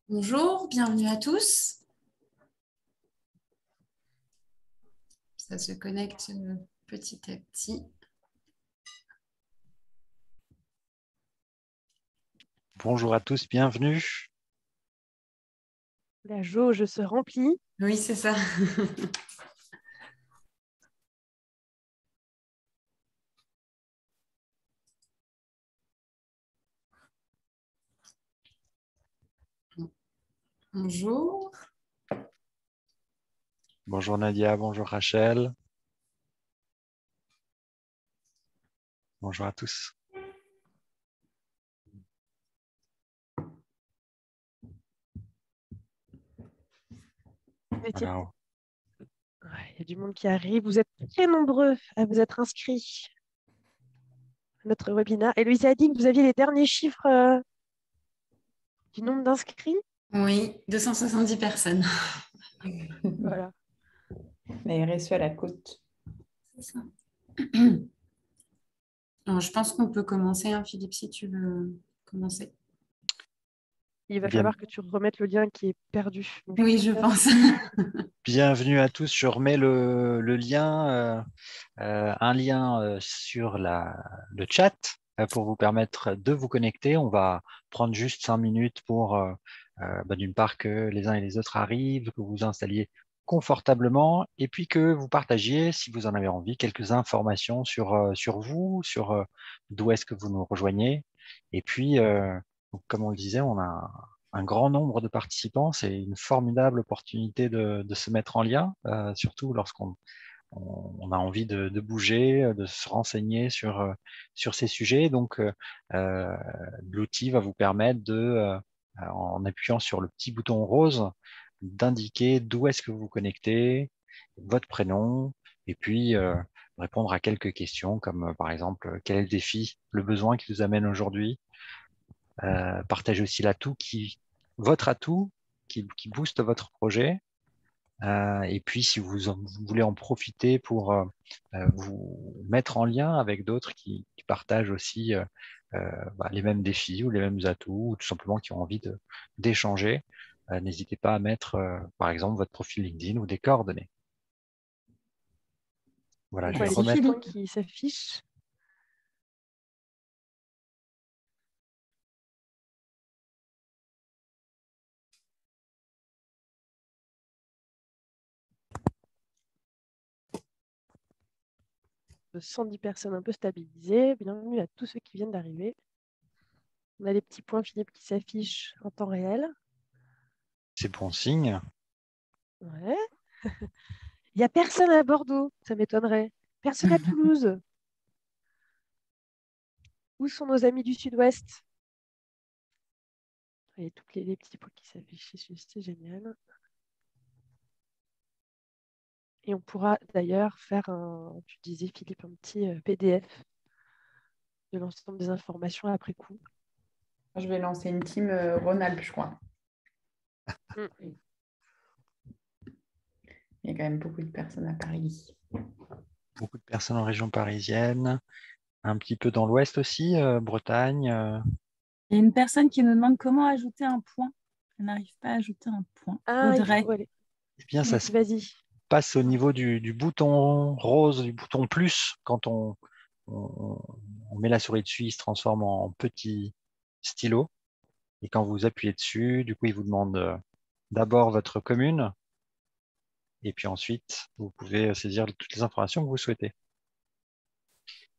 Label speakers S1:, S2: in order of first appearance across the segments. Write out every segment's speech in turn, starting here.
S1: Bonjour, bienvenue à tous. Ça se connecte petit à petit.
S2: Bonjour à tous, bienvenue.
S3: La jauge se remplit.
S1: Oui, c'est ça. Bonjour.
S2: Bonjour Nadia, bonjour Rachel. Bonjour à tous. Alors,
S3: Il y a du monde qui arrive. Vous êtes très nombreux à vous être inscrits à notre webinaire. Et Louise a dit que vous aviez les derniers chiffres du nombre d'inscrits.
S1: Oui, 270 personnes.
S3: Voilà.
S4: Les RSE à la côte.
S1: C'est ça. Alors, je pense qu'on peut commencer, hein, Philippe, si tu veux commencer.
S3: Il va
S2: bien,
S3: falloir que tu remettes le lien qui est perdu. Donc,
S1: Oui, je pense.
S2: bienvenue à tous. Je remets le lien, un lien sur le chat pour vous permettre de vous connecter. On va prendre juste 5 minutes pour, d'une part, que les uns et les autres arrivent, que vous vous installiez confortablement et puis que vous partagiez, si vous en avez envie, quelques informations sur vous, sur d'où est-ce que vous nous rejoignez. Et puis, donc, comme on le disait, on a un grand nombre de participants. C'est une formidable opportunité de se mettre en lien, surtout lorsqu'on a envie de bouger, de se renseigner sur ces sujets. Donc, l'outil va vous permettre en appuyant sur le petit bouton rose, d'indiquer d'où est-ce que vous vous connectez, votre prénom, et puis répondre à quelques questions comme par exemple, quel est le défi, le besoin qui vous amène aujourd'hui. Partagez aussi votre atout qui booste votre projet. Et puis, si vous voulez en profiter pour vous mettre en lien avec d'autres qui partagent aussi les mêmes défis ou les mêmes atouts, ou tout simplement qui ont envie d'échanger, n'hésitez pas à mettre, par exemple, votre profil LinkedIn ou des coordonnées. Voilà,
S3: on
S2: je
S3: voit
S2: vais
S3: les petits
S2: remettre.
S3: points qui s'affichent. De 110 personnes un peu stabilisées. Bienvenue à tous ceux qui viennent d'arriver. On a les petits points, Philippe, qui s'affichent en temps réel.
S2: C'est bon signe.
S3: Ouais. Il n'y a personne à Bordeaux, ça m'étonnerait. Personne à Toulouse. Où sont nos amis du Sud-Ouest? Et tous les petits points qui s'affichent, c'est génial. Et on pourra d'ailleurs faire tu disais Philippe, un petit PDF de l'ensemble des informations après coup.
S4: Je vais lancer une team Rhône-Alpes, je crois.
S3: Mm.
S4: Il y a quand même beaucoup de personnes à Paris.
S2: Beaucoup de personnes en région parisienne, un petit peu dans l'ouest aussi, Bretagne.
S5: Il y a une personne qui nous demande comment ajouter un point. Elle n'arrive pas à ajouter un point.
S3: Ah,
S5: Audrey.
S2: Eh bien, ça se
S3: Vas-y.
S2: passe au niveau du bouton rose, du bouton plus. Quand on met la souris dessus, il se transforme en petit stylo. Et quand vous appuyez dessus, du coup, il vous demande d'abord votre commune. Et puis ensuite, vous pouvez saisir toutes les informations que vous souhaitez.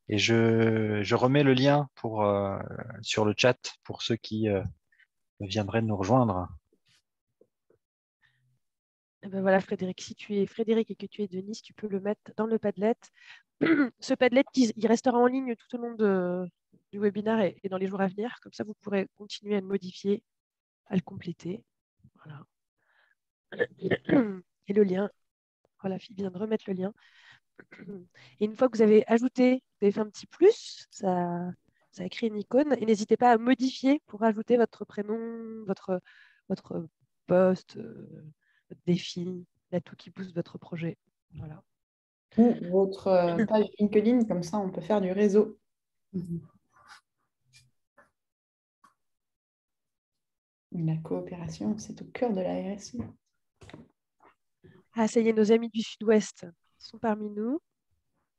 S2: Et je remets le lien sur le chat pour ceux qui viendraient nous rejoindre.
S3: Eh ben voilà, Frédéric, si tu es Frédéric et que tu es de Nice, tu peux le mettre dans le Padlet. Ce Padlet, il restera en ligne tout au long du webinaire et dans les jours à venir. Comme ça, vous pourrez continuer à le modifier, à le compléter. Voilà. Et le lien, voilà, Philippe vient de remettre le lien. Et une fois que vous avez ajouté, vous avez fait un petit plus, ça a créé une icône. Et n'hésitez pas à modifier pour ajouter votre prénom, votre poste, votre défi, l'atout qui pousse votre projet. Voilà.
S4: ou votre page LinkedIn, comme ça on peut faire du réseau.
S1: Mhm.
S4: La coopération, c'est au cœur de la RSE.
S3: Ah, ça y est, nos amis du Sud-Ouest sont parmi nous.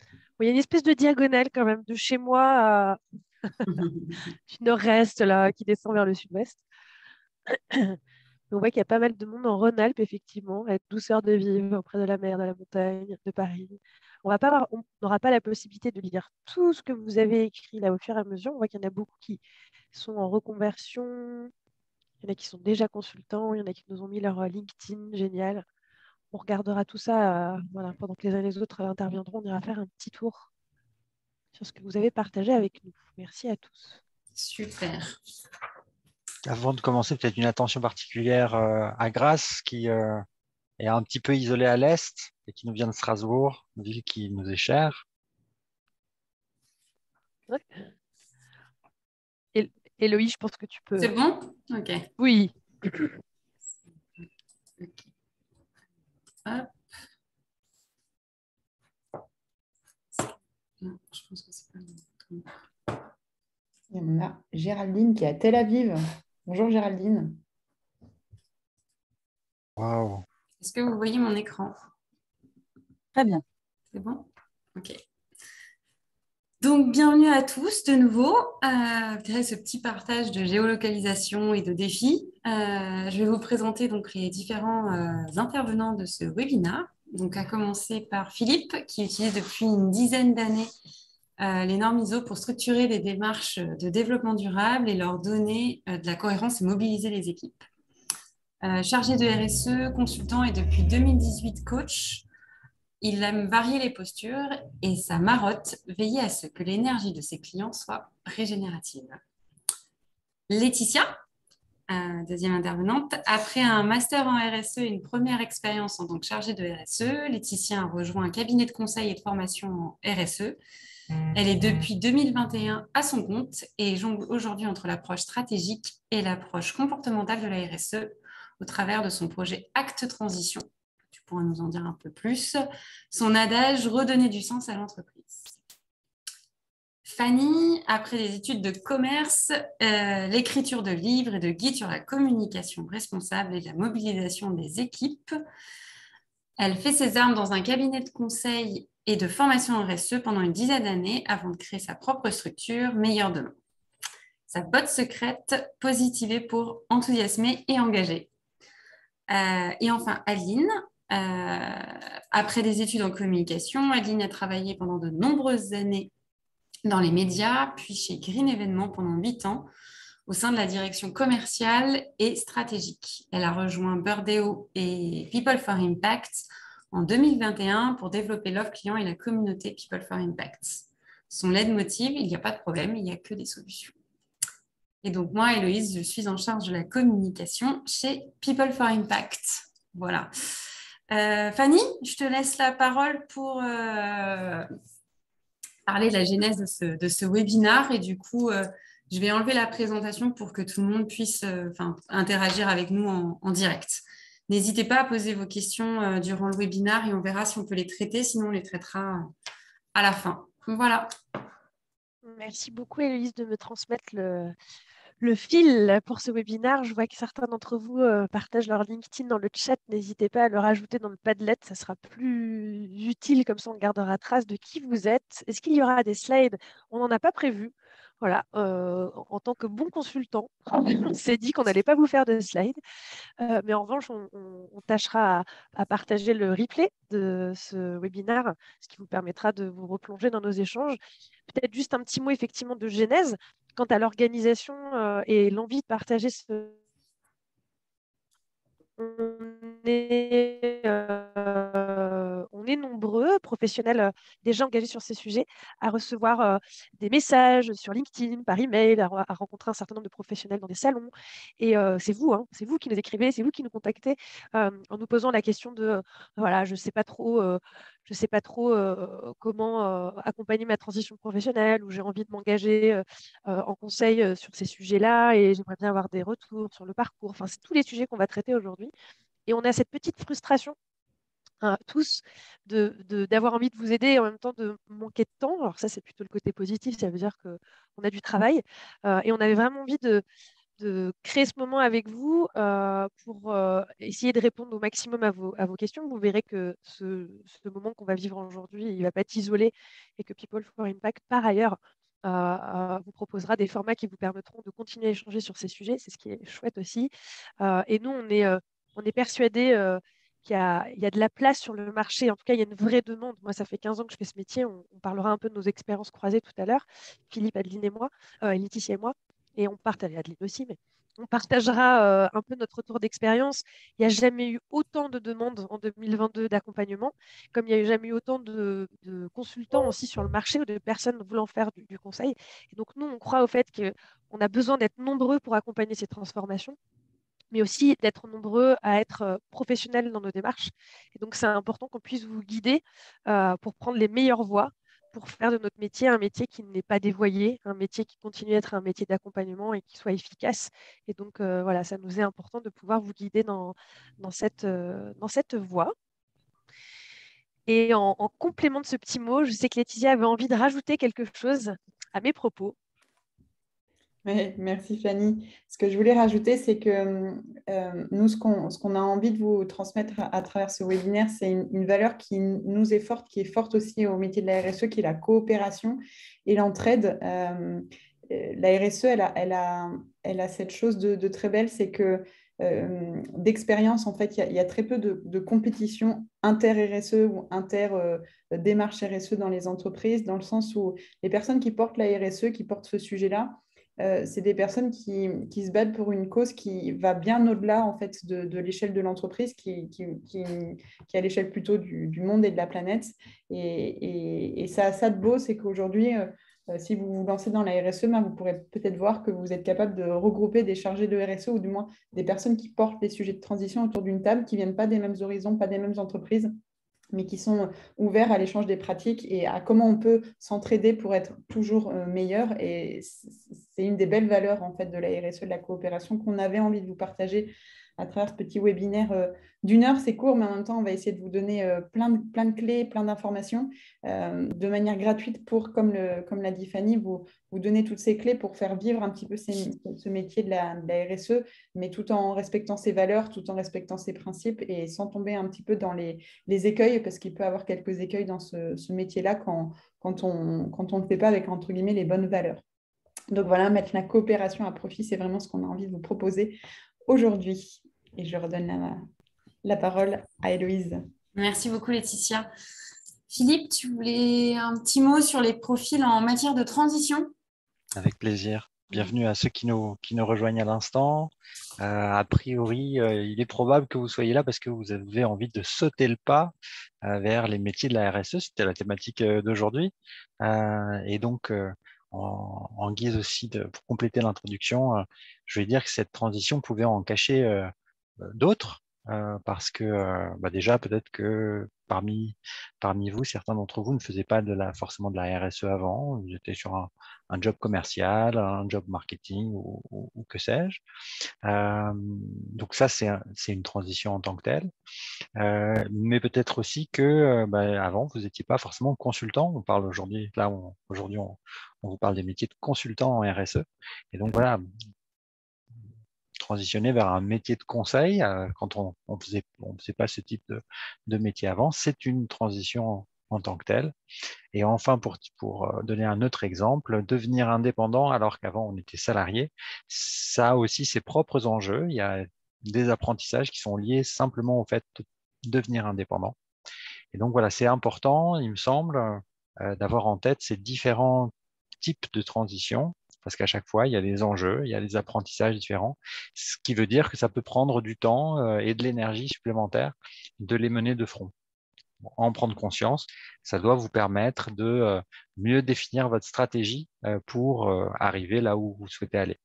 S3: Bon, il y a une espèce de diagonale quand même, de chez moi du nord-est là, qui descend vers le Sud-Ouest. On voit qu'il y a pas mal de monde en Rhône-Alpes, effectivement, avec douceur de vivre auprès de la mer, de la montagne, de Paris. On n'aura pas la possibilité de lire tout ce que vous avez écrit là au fur et à mesure. On voit qu'il y en a beaucoup qui sont en reconversion, il y en a qui sont déjà consultants, il y en a qui nous ont mis leur LinkedIn, génial. On regardera tout ça voilà, pendant que les uns et les autres interviendront. On ira faire un petit tour sur ce que vous avez partagé avec nous. Merci à tous.
S1: Super.
S2: Avant de commencer, peut-être une attention particulière à Grasse, qui est un petit peu isolée à l'est et qui nous vient de Strasbourg, une ville qui nous est chère.
S3: Ouais. Héloïse, je pense que tu peux.
S1: C'est bon? Ok.
S3: Oui.
S1: Ok. Hop. Non, je pense que c'est pas bon.
S4: Et on a Géraldine qui est à Tel Aviv. Bonjour Géraldine.
S2: Waouh.
S1: Est-ce que vous voyez mon écran?
S5: Très bien.
S1: C'est bon? Ok. Donc, bienvenue à tous de nouveau après ce petit partage de géolocalisation et de défis. Je vais vous présenter donc les différents intervenants de ce webinaire. Donc, à commencer par Philippe, qui utilise depuis une dizaine d'années les normes ISO pour structurer des démarches de développement durable et leur donner de la cohérence et mobiliser les équipes. Chargé de RSE, consultant et depuis 2018 coach. Il aime varier les postures et sa marotte, veiller à ce que l'énergie de ses clients soit régénérative. Laetitia, deuxième intervenante, après un master en RSE et une première expérience en tant que chargée de RSE, Laetitia a rejoint un cabinet de conseil et de formation en RSE. Elle est depuis 2021 à son compte et jongle aujourd'hui entre l'approche stratégique et l'approche comportementale de la RSE au travers de son projet Acte Transition. Tu pourras nous en dire un peu plus. Son adage, redonner du sens à l'entreprise. Fanny, après des études de commerce, l'écriture de livres et de guides sur la communication responsable et la mobilisation des équipes, elle fait ses armes dans un cabinet de conseil et de formation en RSE pendant une dizaine d'années avant de créer sa propre structure, Meilleur Demain. Sa botte secrète, positiver pour enthousiasmer et engager. Et enfin, Aline, après des études en communication, Aline a travaillé pendant de nombreuses années dans les médias, puis chez Green Événements pendant 8 ans, au sein de la direction commerciale et stratégique. Elle a rejoint Burdeo et People for Impact en 2021 pour développer l'offre client et la communauté People for Impact. Son leitmotiv, il n'y a pas de problème, il n'y a que des solutions. Et donc moi, Héloïse, je suis en charge de la communication chez People for Impact. Voilà. Fanny, je te laisse la parole pour parler de la genèse de ce webinaire. Et du coup, je vais enlever la présentation pour que tout le monde puisse interagir avec nous en direct. N'hésitez pas à poser vos questions durant le webinaire et on verra si on peut les traiter. Sinon, on les traitera à la fin. Voilà.
S3: Merci beaucoup, Héloïse, de me transmettre le fil pour ce webinaire. Je vois que certains d'entre vous partagent leur LinkedIn dans le chat. N'hésitez pas à le rajouter dans le Padlet. Ça sera plus utile, comme ça on gardera trace de qui vous êtes. Est-ce qu'il y aura des slides? On n'en a pas prévu. Voilà, en tant que bon consultant, on s'est dit qu'on n'allait pas vous faire de slides. Mais en revanche, on tâchera à partager le replay de ce webinaire, ce qui vous permettra de vous replonger dans nos échanges. Peut-être juste un petit mot effectivement de genèse quant à l'organisation et l'envie de partager ce. On est nombreux, professionnels déjà engagés sur ces sujets, à recevoir des messages sur LinkedIn, par email, à rencontrer un certain nombre de professionnels dans des salons. Et c'est vous, hein, c'est vous qui nous écrivez, c'est vous qui nous contactez en nous posant la question de voilà, je ne sais pas trop, comment accompagner ma transition professionnelle ou j'ai envie de m'engager en conseil sur ces sujets-là et j'aimerais bien avoir des retours sur le parcours. Enfin, c'est tous les sujets qu'on va traiter aujourd'hui. Et on a cette petite frustration tous d'avoir envie de vous aider et en même temps de manquer de temps. Alors ça, c'est plutôt le côté positif, ça veut dire qu'on a du travail. Et on avait vraiment envie de créer ce moment avec vous pour essayer de répondre au maximum à vos questions. Vous verrez que ce moment qu'on va vivre aujourd'hui, il ne va pas être isolé et que People for Impact, par ailleurs, vous proposera des formats qui vous permettront de continuer à échanger sur ces sujets. C'est ce qui est chouette aussi. Et nous, on est persuadés il y a de la place sur le marché. En tout cas, il y a une vraie demande. Moi, ça fait 15 ans que je fais ce métier. On parlera un peu de nos expériences croisées tout à l'heure, Philippe, Adeline et moi, Laetitia et moi. Et on partage, Adeline aussi, mais on partagera un peu notre retour d'expérience. Il n'y a jamais eu autant de demandes en 2022 d'accompagnement, comme il n'y a jamais eu autant de consultants aussi sur le marché ou de personnes voulant faire du conseil. Et donc, nous, on croit au fait qu'on a besoin d'être nombreux pour accompagner ces transformations, mais aussi d'être nombreux à être professionnels dans nos démarches. Et donc, c'est important qu'on puisse vous guider pour prendre les meilleures voies, pour faire de notre métier un métier qui n'est pas dévoyé, un métier qui continue à être un métier d'accompagnement et qui soit efficace. Et donc, voilà, ça nous est important de pouvoir vous guider dans cette voie. Et en complément de ce petit mot, je sais que Laetitia avait envie de rajouter quelque chose à mes propos.
S4: Oui, merci Fanny. Ce que je voulais rajouter, c'est que nous, ce qu'on a envie de vous transmettre à travers ce webinaire, c'est une valeur qui nous est forte, qui est forte aussi au métier de la RSE, qui est la coopération et l'entraide. La RSE, elle a cette chose de très belle, c'est que d'expérience, en fait, il y a très peu de compétition inter-RSE ou inter-démarche RSE dans les entreprises, dans le sens où les personnes qui portent la RSE, qui portent ce sujet-là, c'est des personnes qui se battent pour une cause qui va bien au-delà en fait, de l'échelle de l'entreprise, qui est à l'échelle plutôt du monde et de la planète. Et ça a ça de beau, c'est qu'aujourd'hui, si vous vous lancez dans la RSE, ben, vous pourrez peut-être voir que vous êtes capable de regrouper des chargés de RSE ou du moins des personnes qui portent les sujets de transition autour d'une table, qui ne viennent pas des mêmes horizons, pas des mêmes entreprises, mais qui sont ouverts à l'échange des pratiques et à comment on peut s'entraider pour être toujours meilleur. Et c'est une des belles valeurs en fait, de la RSE, de la coopération qu'on avait envie de vous partager à travers ce petit webinaire d'une heure. C'est court, mais en même temps, on va essayer de vous donner plein de clés, plein d'informations de manière gratuite pour, comme l'a dit Fanny, vous donner toutes ces clés pour faire vivre un petit peu ce métier de la RSE, mais tout en respectant ses valeurs, tout en respectant ses principes et sans tomber un petit peu dans les écueils, parce qu'il peut y avoir quelques écueils dans ce métier-là quand on ne le fait pas avec, entre guillemets, les bonnes valeurs. Donc voilà, mettre la coopération à profit, c'est vraiment ce qu'on a envie de vous proposer aujourd'hui. Et je redonne la parole à Héloïse.
S1: Merci beaucoup, Laetitia. Philippe, tu voulais un petit mot sur les profils en matière de transition?
S2: Avec plaisir. Bienvenue à ceux qui nous rejoignent à l'instant. A priori, il est probable que vous soyez là parce que vous avez envie de sauter le pas vers les métiers de la RSE. C'était la thématique d'aujourd'hui. Et donc, en guise aussi pour compléter l'introduction, je vais dire que cette transition pouvait en cacher d'autres. Parce que déjà, peut-être que parmi vous, certains d'entre vous ne faisaient pas forcément de la RSE avant. Vous étiez sur un job commercial, un job marketing ou que sais-je. Donc ça, c'est une transition en tant que telle. Mais peut-être aussi que avant, vous n'étiez pas forcément consultant. On parle aujourd'hui, aujourd'hui, on vous parle des métiers de consultant en RSE. Et donc voilà, transitionner vers un métier de conseil quand on faisait pas ce type de métier avant, c'est une transition en tant que telle. Et enfin, pour donner un autre exemple, devenir indépendant alors qu'avant on était salarié, ça a aussi ses propres enjeux. Il y a des apprentissages qui sont liés simplement au fait de devenir indépendant. Et donc voilà, c'est important, il me semble, d'avoir en tête ces différents types de transitions, parce qu'à chaque fois, il y a des enjeux, il y a des apprentissages différents, ce qui veut dire que ça peut prendre du temps et de l'énergie supplémentaire de les mener de front. En prendre conscience, ça doit vous permettre de mieux définir votre stratégie pour arriver là où vous souhaitez aller.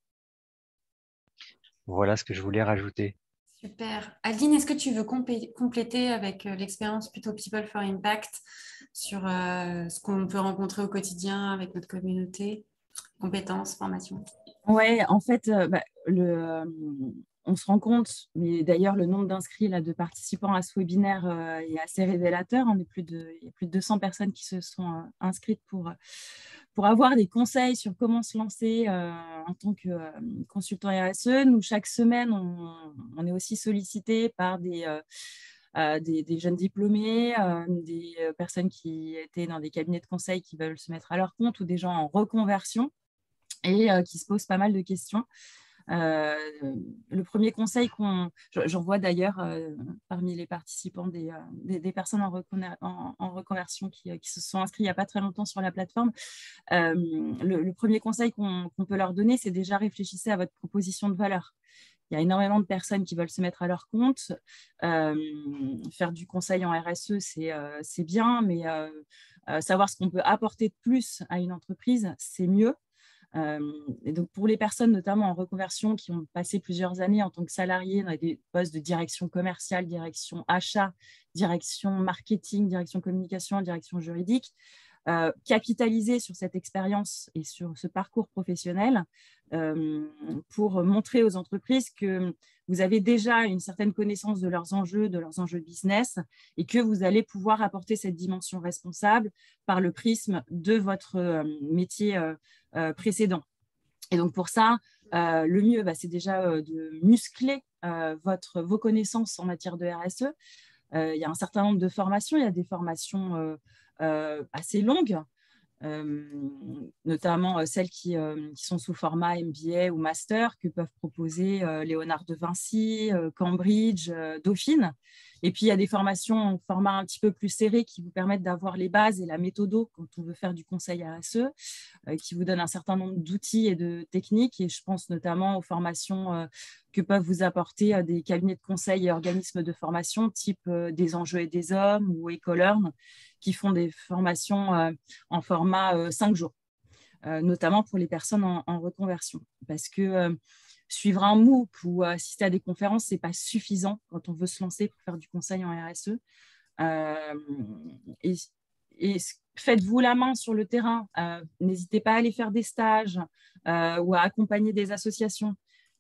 S2: Voilà ce que je voulais rajouter.
S1: Super. Adeline, est-ce que tu veux compléter avec l'expérience plutôt People for Impact sur ce qu'on peut rencontrer au quotidien avec notre communauté, compétences, formation?
S5: Ouais, en fait, on se rend compte, mais d'ailleurs le nombre d'inscrits, là, de participants à ce webinaire est assez révélateur. Il y a plus de 200 personnes qui se sont inscrites pour avoir des conseils sur comment se lancer en tant que consultant RSE. Nous, chaque semaine, on est aussi sollicité par des jeunes diplômés, des personnes qui étaient dans des cabinets de conseil qui veulent se mettre à leur compte, ou des gens en reconversion et qui se posent pas mal de questions. Le premier conseil j'en vois d'ailleurs parmi les participants des personnes en reconversion qui se sont inscrits il n'y a pas très longtemps sur la plateforme. Le premier conseil qu'on peut leur donner, c'est déjà réfléchissez à votre proposition de valeur. Il y a énormément de personnes qui veulent se mettre à leur compte. Faire du conseil en RSE, c'est bien, mais savoir ce qu'on peut apporter de plus à une entreprise, c'est mieux. Et donc pour les personnes notamment en reconversion qui ont passé plusieurs années en tant que salariés dans des postes de direction commerciale, direction achat, direction marketing, direction communication, direction juridique, capitaliser sur cette expérience et sur ce parcours professionnel pour montrer aux entreprises que vous avez déjà une certaine connaissance de leurs enjeux business, et que vous allez pouvoir apporter cette dimension responsable par le prisme de votre métier précédent. Et donc pour ça, le mieux, c'est déjà de muscler vos connaissances en matière de RSE. Il y a un certain nombre de formations. Il y a des formations assez longues, notamment celles qui sont sous format MBA ou Master, que peuvent proposer Léonard de Vinci, Cambridge, Dauphine. Et puis, il y a des formations en format un petit peu plus serré qui vous permettent d'avoir les bases et la méthodo quand on veut faire du conseil RSE, qui vous donnent un certain nombre d'outils et de techniques. Et je pense notamment aux formations que peuvent vous apporter des cabinets de conseil et organismes de formation type des Enjeux et des Hommes ou EcoLearn, qui font des formations en format 5 jours, notamment pour les personnes en reconversion. Parce que suivre un MOOC ou assister à des conférences, ce n'est pas suffisant quand on veut se lancer pour faire du conseil en RSE. Et faites-vous la main sur le terrain. N'hésitez pas à aller faire des stages ou à accompagner des associations.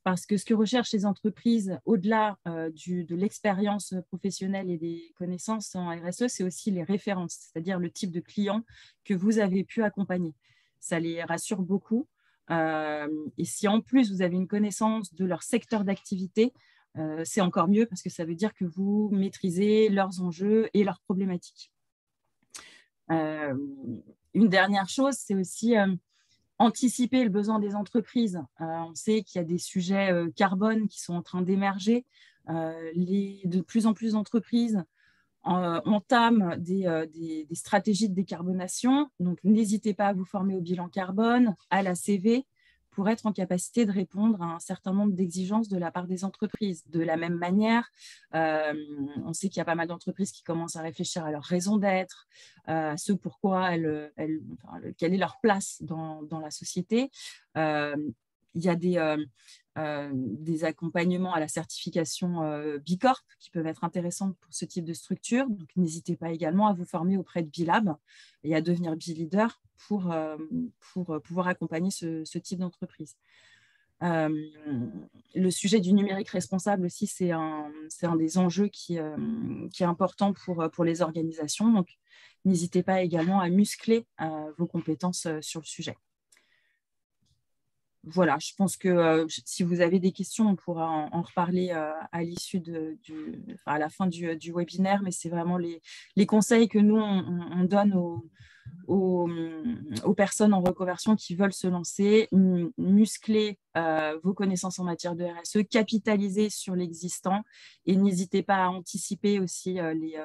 S5: Parce que ce que recherchent les entreprises, au-delà de l'expérience professionnelle et des connaissances en RSE, c'est aussi les références, c'est-à-dire le type de client que vous avez pu accompagner. Ça les rassure beaucoup. Et si en plus vous avez une connaissance de leur secteur d'activité, c'est encore mieux, parce que ça veut dire que vous maîtrisez leurs enjeux et leurs problématiques. Une dernière chose, c'est aussi anticiper le besoin des entreprises. On sait qu'il y a des sujets carbone qui sont en train d'émerger. De plus en plus d'entreprises entament des stratégies de décarbonation. Donc, n'hésitez pas à vous former au bilan carbone, à la CV, pour être en capacité de répondre à un certain nombre d'exigences de la part des entreprises. De la même manière, on sait qu'il y a pas mal d'entreprises qui commencent à réfléchir à leur raison d'être, à ce pourquoi quelle est leur place dans la société. Il y a des accompagnements à la certification B Corp qui peuvent être intéressants pour ce type de structure. Donc, n'hésitez pas également à vous former auprès de B-Lab et à devenir B-Leader pour pouvoir accompagner ce type d'entreprise. Le sujet du numérique responsable aussi, c'est un des enjeux qui est important pour les organisations. Donc, n'hésitez pas également à muscler vos compétences sur le sujet. Voilà, je pense que si vous avez des questions, on pourra en reparler à l'issue à la fin du webinaire, mais c'est vraiment les conseils que nous, on donne aux personnes en reconversion qui veulent se lancer. Muscler vos connaissances en matière de RSE, capitaliser sur l'existant, et n'hésitez pas à anticiper aussi les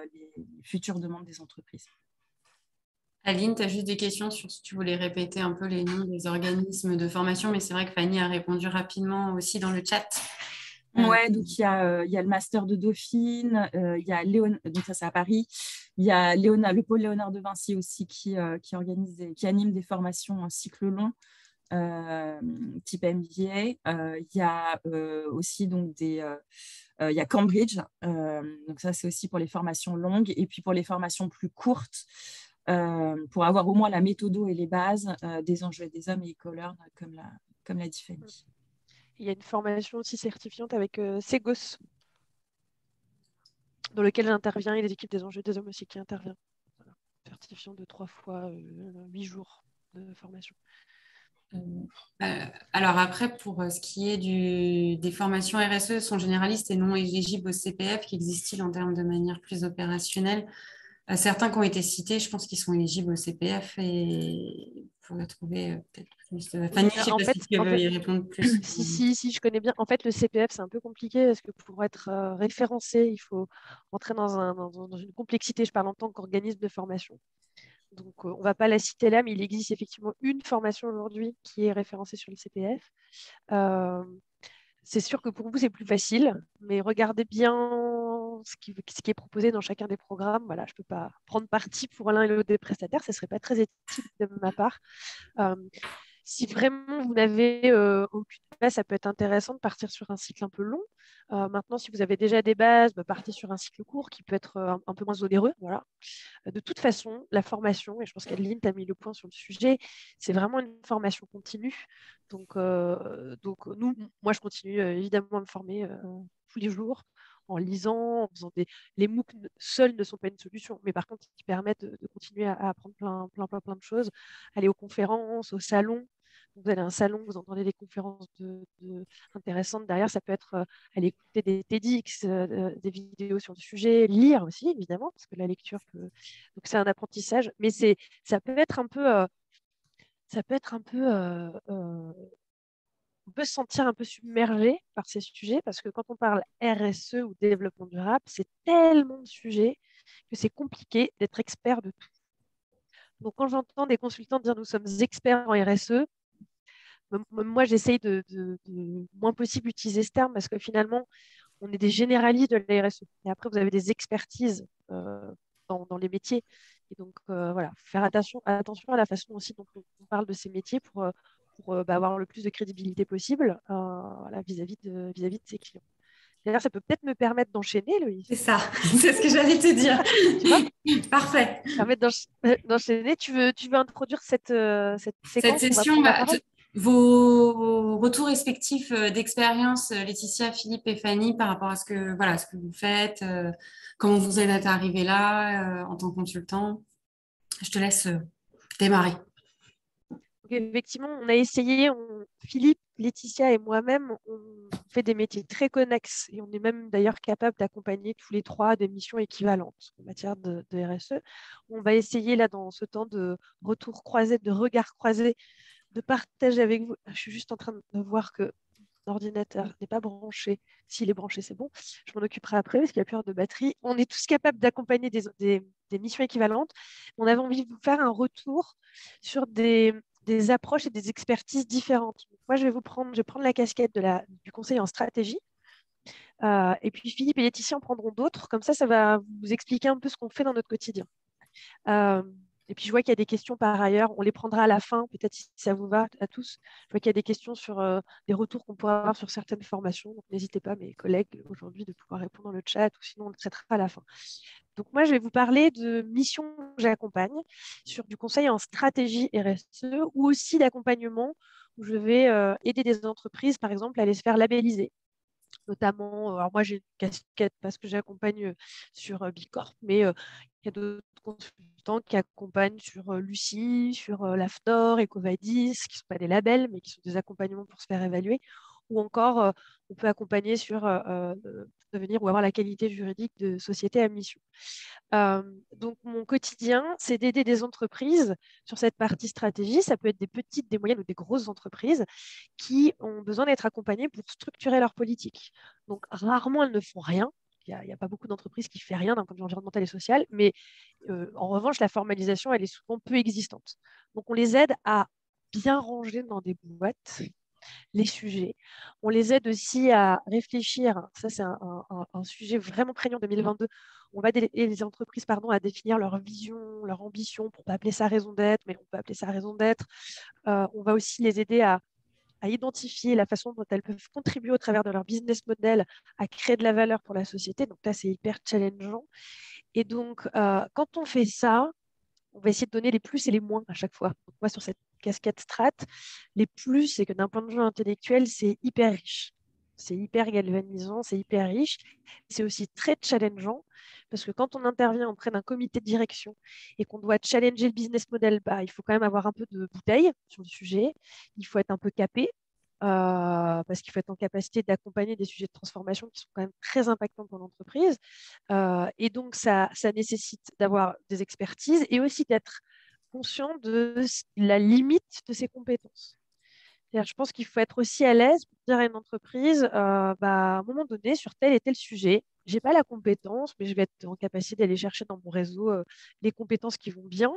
S5: futures demandes des entreprises.
S1: Aline, tu as juste des questions sur si tu voulais répéter un peu les noms des organismes de formation, mais c'est vrai que Fanny a répondu rapidement aussi dans le chat.
S5: Ouais, donc il y a le Master de Dauphine, il y a donc ça c'est à Paris, il y a le pôle Léonard de Vinci aussi qui anime des formations en cycle long, type MBA. Il y a aussi donc il y a Cambridge, donc ça c'est aussi pour les formations longues, et puis pour les formations plus courtes, pour avoir au moins la méthodo et les bases des Enjeux et des Hommes et EcoLearn, comme l'a dit Fanny.
S3: Il y a une formation aussi certifiante avec Segos, dans lequel j'interviens, et les équipes des enjeux des hommes aussi qui interviennent. Voilà. Certifiant de 3 fois 8 jours de formation.
S1: Alors après, pour ce qui est des formations RSE sont généralistes et non éligibles au CPF, qui existent-ils en termes de manière plus opérationnelle? Certains qui ont été cités, je pense qu'ils sont éligibles au CPF et vous pourrez trouver peut-être plus. Fanny, je ne sais
S3: En
S1: pas
S3: fait,
S1: si tu veux y répondre plus.
S3: si, je connais bien. En fait, le CPF, c'est un peu compliqué parce que pour être référencé, il faut entrer dans une complexité. Je parle en tant qu'organisme de formation. Donc, on ne va pas la citer là, mais il existe effectivement une formation aujourd'hui qui est référencée sur le CPF. C'est sûr que pour vous, c'est plus facile, mais regardez bien ce qui est proposé dans chacun des programmes. Voilà, je ne peux pas prendre parti pour l'un et l'autre des prestataires, ce ne serait pas très éthique de ma part. Euh, Si vraiment vous n'avez aucune base, ça peut être intéressant de partir sur un cycle un peu long. Maintenant, si vous avez déjà des bases, partez sur un cycle court qui peut être un peu moins onéreux. Voilà. De toute façon, la formation, et je pense qu'Adeline t'a mis le point sur le sujet, c'est vraiment une formation continue. Donc nous, moi, je continue évidemment à me former tous les jours en lisant, en faisant Les MOOC seuls ne sont pas une solution, mais par contre, ils permettent de continuer à apprendre plein de choses, aller aux conférences, aux salons. Vous allez à un salon, vous entendez des conférences intéressantes. Derrière, ça peut être aller écouter des TEDx, des vidéos sur le sujet, lire aussi, évidemment, parce que la lecture peut. Donc, c'est un apprentissage, mais ça peut être un peu. Ça peut être un peu. On peut se sentir un peu submergé par ces sujets parce que quand on parle RSE ou développement durable, c'est tellement de sujets que c'est compliqué d'être expert de tout. Donc, quand j'entends des consultants dire nous sommes experts en RSE, moi, j'essaye de moins possible utiliser ce terme parce que finalement, on est des généralistes de la RSE. Et après, vous avez des expertises dans les métiers. Et donc, voilà, faire attention à la façon aussi dont on parle de ces métiers pour avoir le plus de crédibilité possible voilà, vis-à-vis de ses clients. D'ailleurs, ça peut peut-être me permettre d'enchaîner, Loïs.
S1: C'est ça, c'est ce que j'allais te dire.
S3: Tu vois,
S1: Parfait.
S3: permettre d'enchaîner. Tu veux introduire cette
S1: Cette
S3: séquence où on va
S1: session,
S3: prendre la parole?
S1: vos retours respectifs d'expérience, Laetitia, Philippe et Fanny, par rapport à voilà, ce que vous faites, comment vous en êtes arrivé là en tant que consultant. Je te laisse démarrer.
S3: Donc, effectivement, on a essayé, Philippe, Laetitia et moi-même, on fait des métiers très connexes et on est même d'ailleurs capable d'accompagner tous les trois des missions équivalentes en matière de RSE. On va essayer là dans ce temps de retour croisé, de regard croisé, de partager avec vous. Je suis juste en train de voir que l'ordinateur n'est pas branché. S'il est branché, c'est bon. Je m'en occuperai après parce qu'il y a plus de batterie. On est tous capables d'accompagner des missions équivalentes. On avait envie de vous faire un retour sur des approches et des expertises différentes. Moi, je vais prendre la casquette du conseil en stratégie. Et puis Philippe et Laetitia en prendront d'autres. Comme ça va vous expliquer un peu ce qu'on fait dans notre quotidien. Et puis, je vois qu'il y a des questions par ailleurs. On les prendra à la fin, peut-être si ça vous va à tous. Je vois qu'il y a des questions sur des retours qu'on pourra avoir sur certaines formations. Donc, n'hésitez pas, mes collègues, aujourd'hui, de pouvoir répondre dans le chat ou sinon, on le traitera à la fin. Donc, moi, je vais vous parler de missions que j'accompagne sur du conseil en stratégie RSE ou aussi d'accompagnement où je vais aider des entreprises, par exemple, à aller se faire labelliser. Notamment, alors moi j'ai une casquette parce que j'accompagne sur Bicorp, mais il y a d'autres consultants qui accompagnent sur Lucie, sur l'AFNOR, Ecovadis, qui ne sont pas des labels, mais qui sont des accompagnements pour se faire évaluer. Ou encore, on peut accompagner sur devenir ou avoir la qualité juridique de société à mission. Donc, mon quotidien, c'est d'aider des entreprises sur cette partie stratégie. Ça peut être des petites, des moyennes ou des grosses entreprises qui ont besoin d'être accompagnées pour structurer leur politique. Donc, rarement, elles ne font rien. Il n'y a pas beaucoup d'entreprises qui ne font rien d'un point de vue environnemental et social, mais en revanche, la formalisation, elle est souvent peu existante. Donc, on les aide à bien ranger dans des boîtes les sujets. On les aide aussi à réfléchir. Ça, c'est un sujet vraiment prégnant en 2022. On va aider les entreprises à définir leur vision, leur ambition, pour ne pas appeler ça raison d'être, mais on peut appeler ça raison d'être. On va aussi les aider à identifier la façon dont elles peuvent contribuer au travers de leur business model à créer de la valeur pour la société. Donc là, c'est hyper challengeant. Et donc, quand on fait ça, on va essayer de donner les plus et les moins à chaque fois. Donc, moi, sur cette casquette strat, les plus, c'est que d'un point de vue intellectuel, c'est hyper riche. C'est hyper galvanisant, c'est hyper riche. C'est aussi très challengeant parce que quand on intervient auprès d'un comité de direction et qu'on doit challenger le business model, il faut quand même avoir un peu de bouteille sur le sujet. Il faut être un peu capé parce qu'il faut être en capacité d'accompagner des sujets de transformation qui sont quand même très impactants pour l'entreprise. Et donc, ça nécessite d'avoir des expertises et aussi d'être conscient de la limite de ses compétences. C'est-à-dire, je pense qu'il faut être aussi à l'aise pour dire à une entreprise, à un moment donné, sur tel et tel sujet, je n'ai pas la compétence, mais je vais être en capacité d'aller chercher dans mon réseau les compétences qui vont bien.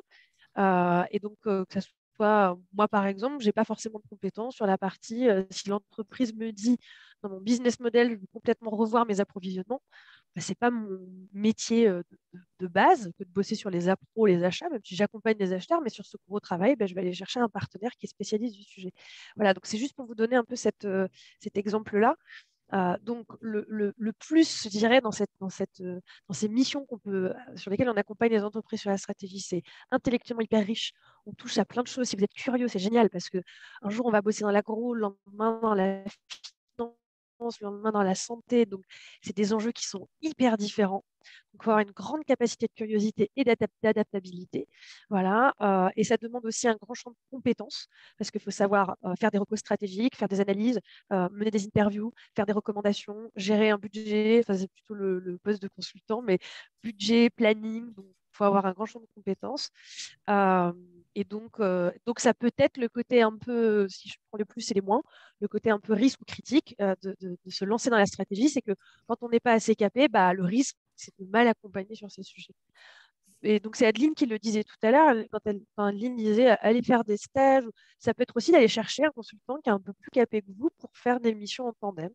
S3: Et donc, que ce soit, moi, par exemple, je n'ai pas forcément de compétences sur la partie, si l'entreprise me dit, dans mon business model, je veux complètement revoir mes approvisionnements, ce n'est pas mon métier de base que de bosser sur les appros, les achats, même si j'accompagne les acheteurs, mais sur ce gros travail, je vais aller chercher un partenaire qui est spécialiste du sujet. Voilà, donc c'est juste pour vous donner un peu cet exemple-là. Donc, le plus, je dirais, dans ces missions sur lesquelles on accompagne les entreprises sur la stratégie, c'est intellectuellement hyper riche. On touche à plein de choses. Si vous êtes curieux, c'est génial parce qu'un jour, on va bosser dans l'agro, le lendemain dans la finance, le lendemain dans la santé. Donc, c'est des enjeux qui sont hyper différents. Donc, il faut avoir une grande capacité de curiosité et d'adaptabilité. Voilà. Et ça demande aussi un grand champ de compétences parce qu'il faut savoir faire des recos stratégiques, faire des analyses, mener des interviews, faire des recommandations, gérer un budget. Enfin, c'est plutôt le poste de consultant, mais budget, planning. Donc, il faut avoir un grand champ de compétences. Et donc, ça peut être le côté un peu, si je prends le plus et les moins, le côté un peu risque ou critique de se lancer dans la stratégie, c'est que quand on n'est pas assez capé, le risque, c'est de mal accompagner sur ces sujets. Et donc, c'est Adeline qui le disait tout à l'heure, quand Adeline disait aller faire des stages, ça peut être aussi d'aller chercher un consultant qui est un peu plus capé que vous pour faire des missions en tandem.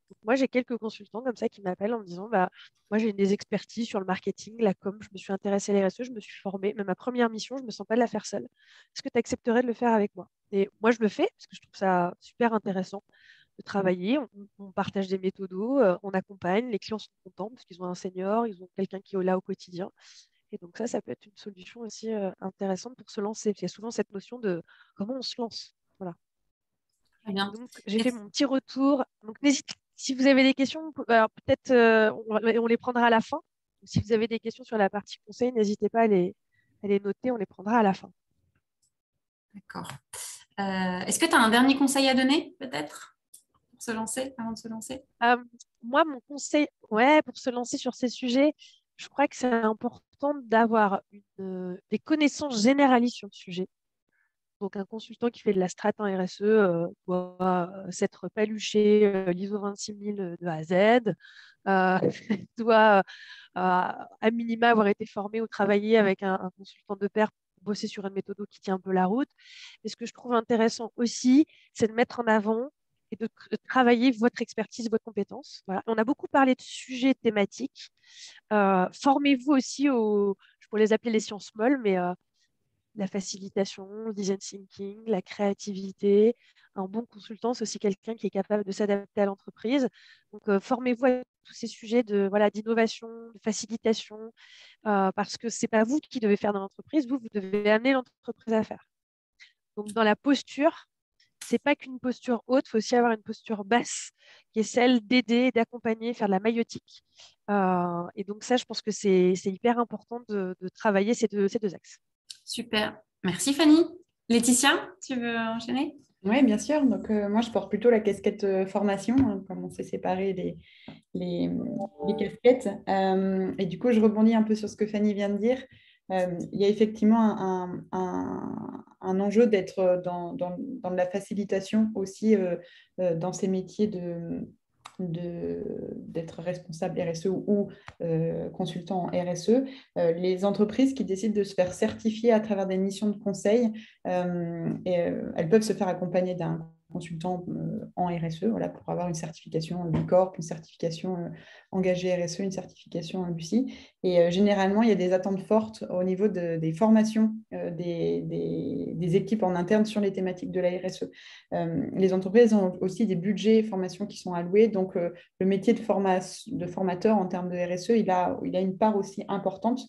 S3: Donc, moi, j'ai quelques consultants comme ça qui m'appellent en me disant moi, j'ai des expertises sur le marketing, la com, je me suis intéressée à la RSE, je me suis formée. Mais ma première mission, je ne me sens pas de la faire seule. Est-ce que tu accepterais de le faire avec moi? Et moi, je le fais parce que je trouve ça super intéressant de travailler. On partage des méthodos, on accompagne, les clients sont contents parce qu'ils ont un senior, ils ont quelqu'un qui est là au quotidien. Et donc ça peut être une solution aussi intéressante pour se lancer. Il y a souvent cette notion de comment on se lance. Voilà.
S1: Très bien.
S3: Donc, j'ai fait mon petit retour. Donc, n'hésitez, si vous avez des questions, alors peut-être on les prendra à la fin. Si vous avez des questions sur la partie conseil, n'hésitez pas à les noter, on les prendra à la fin.
S1: D'accord. Est-ce que tu as un dernier conseil à donner, peut-être, pour se lancer, avant de se lancer?
S3: Moi, mon conseil, pour se lancer sur ces sujets, je crois que c'est important d'avoir des connaissances généralistes sur le sujet. Donc, un consultant qui fait de la strat en RSE doit s'être paluché l'ISO 26000 de A à Z, doit à minima avoir été formé ou travaillé avec un consultant de pair pour bosser sur une méthode qui tient un peu la route. Et ce que je trouve intéressant aussi, c'est de mettre en avant et de travailler votre expertise, votre compétence. Voilà. On a beaucoup parlé de sujets thématiques. Formez-vous aussi je pourrais les appeler les sciences molles, mais la facilitation, le design thinking, la créativité. Un bon consultant, c'est aussi quelqu'un qui est capable de s'adapter à l'entreprise. Donc, formez-vous à tous ces sujets d'innovation, de facilitation, parce que ce n'est pas vous qui devez faire dans l'entreprise, vous devez amener l'entreprise à faire. Donc, dans la posture, ce n'est pas qu'une posture haute, il faut aussi avoir une posture basse, qui est celle d'aider, d'accompagner, faire de la maïotique. Et donc, ça, je pense que c'est hyper important de travailler ces deux axes.
S1: Super. Merci Fanny. Laetitia, tu veux enchaîner?
S4: Oui, bien sûr. Donc, moi, je porte plutôt la casquette formation, comme on s'est séparé les casquettes. Et du coup, je rebondis un peu sur ce que Fanny vient de dire. Il y a effectivement un enjeu d'être dans la facilitation aussi dans ces métiers d'être responsable RSE ou consultant en RSE. Les entreprises qui décident de se faire certifier à travers des missions de conseil, elles peuvent se faire accompagner d'un consultant en RSE, voilà, pour avoir une certification du Corp, une certification engagée RSE, une certification Lucie. Et généralement, il y a des attentes fortes au niveau des formations des équipes en interne sur les thématiques de la RSE. Les entreprises ont aussi des budgets formation qui sont alloués, donc le métier de formateur en termes de RSE, il a une part aussi importante.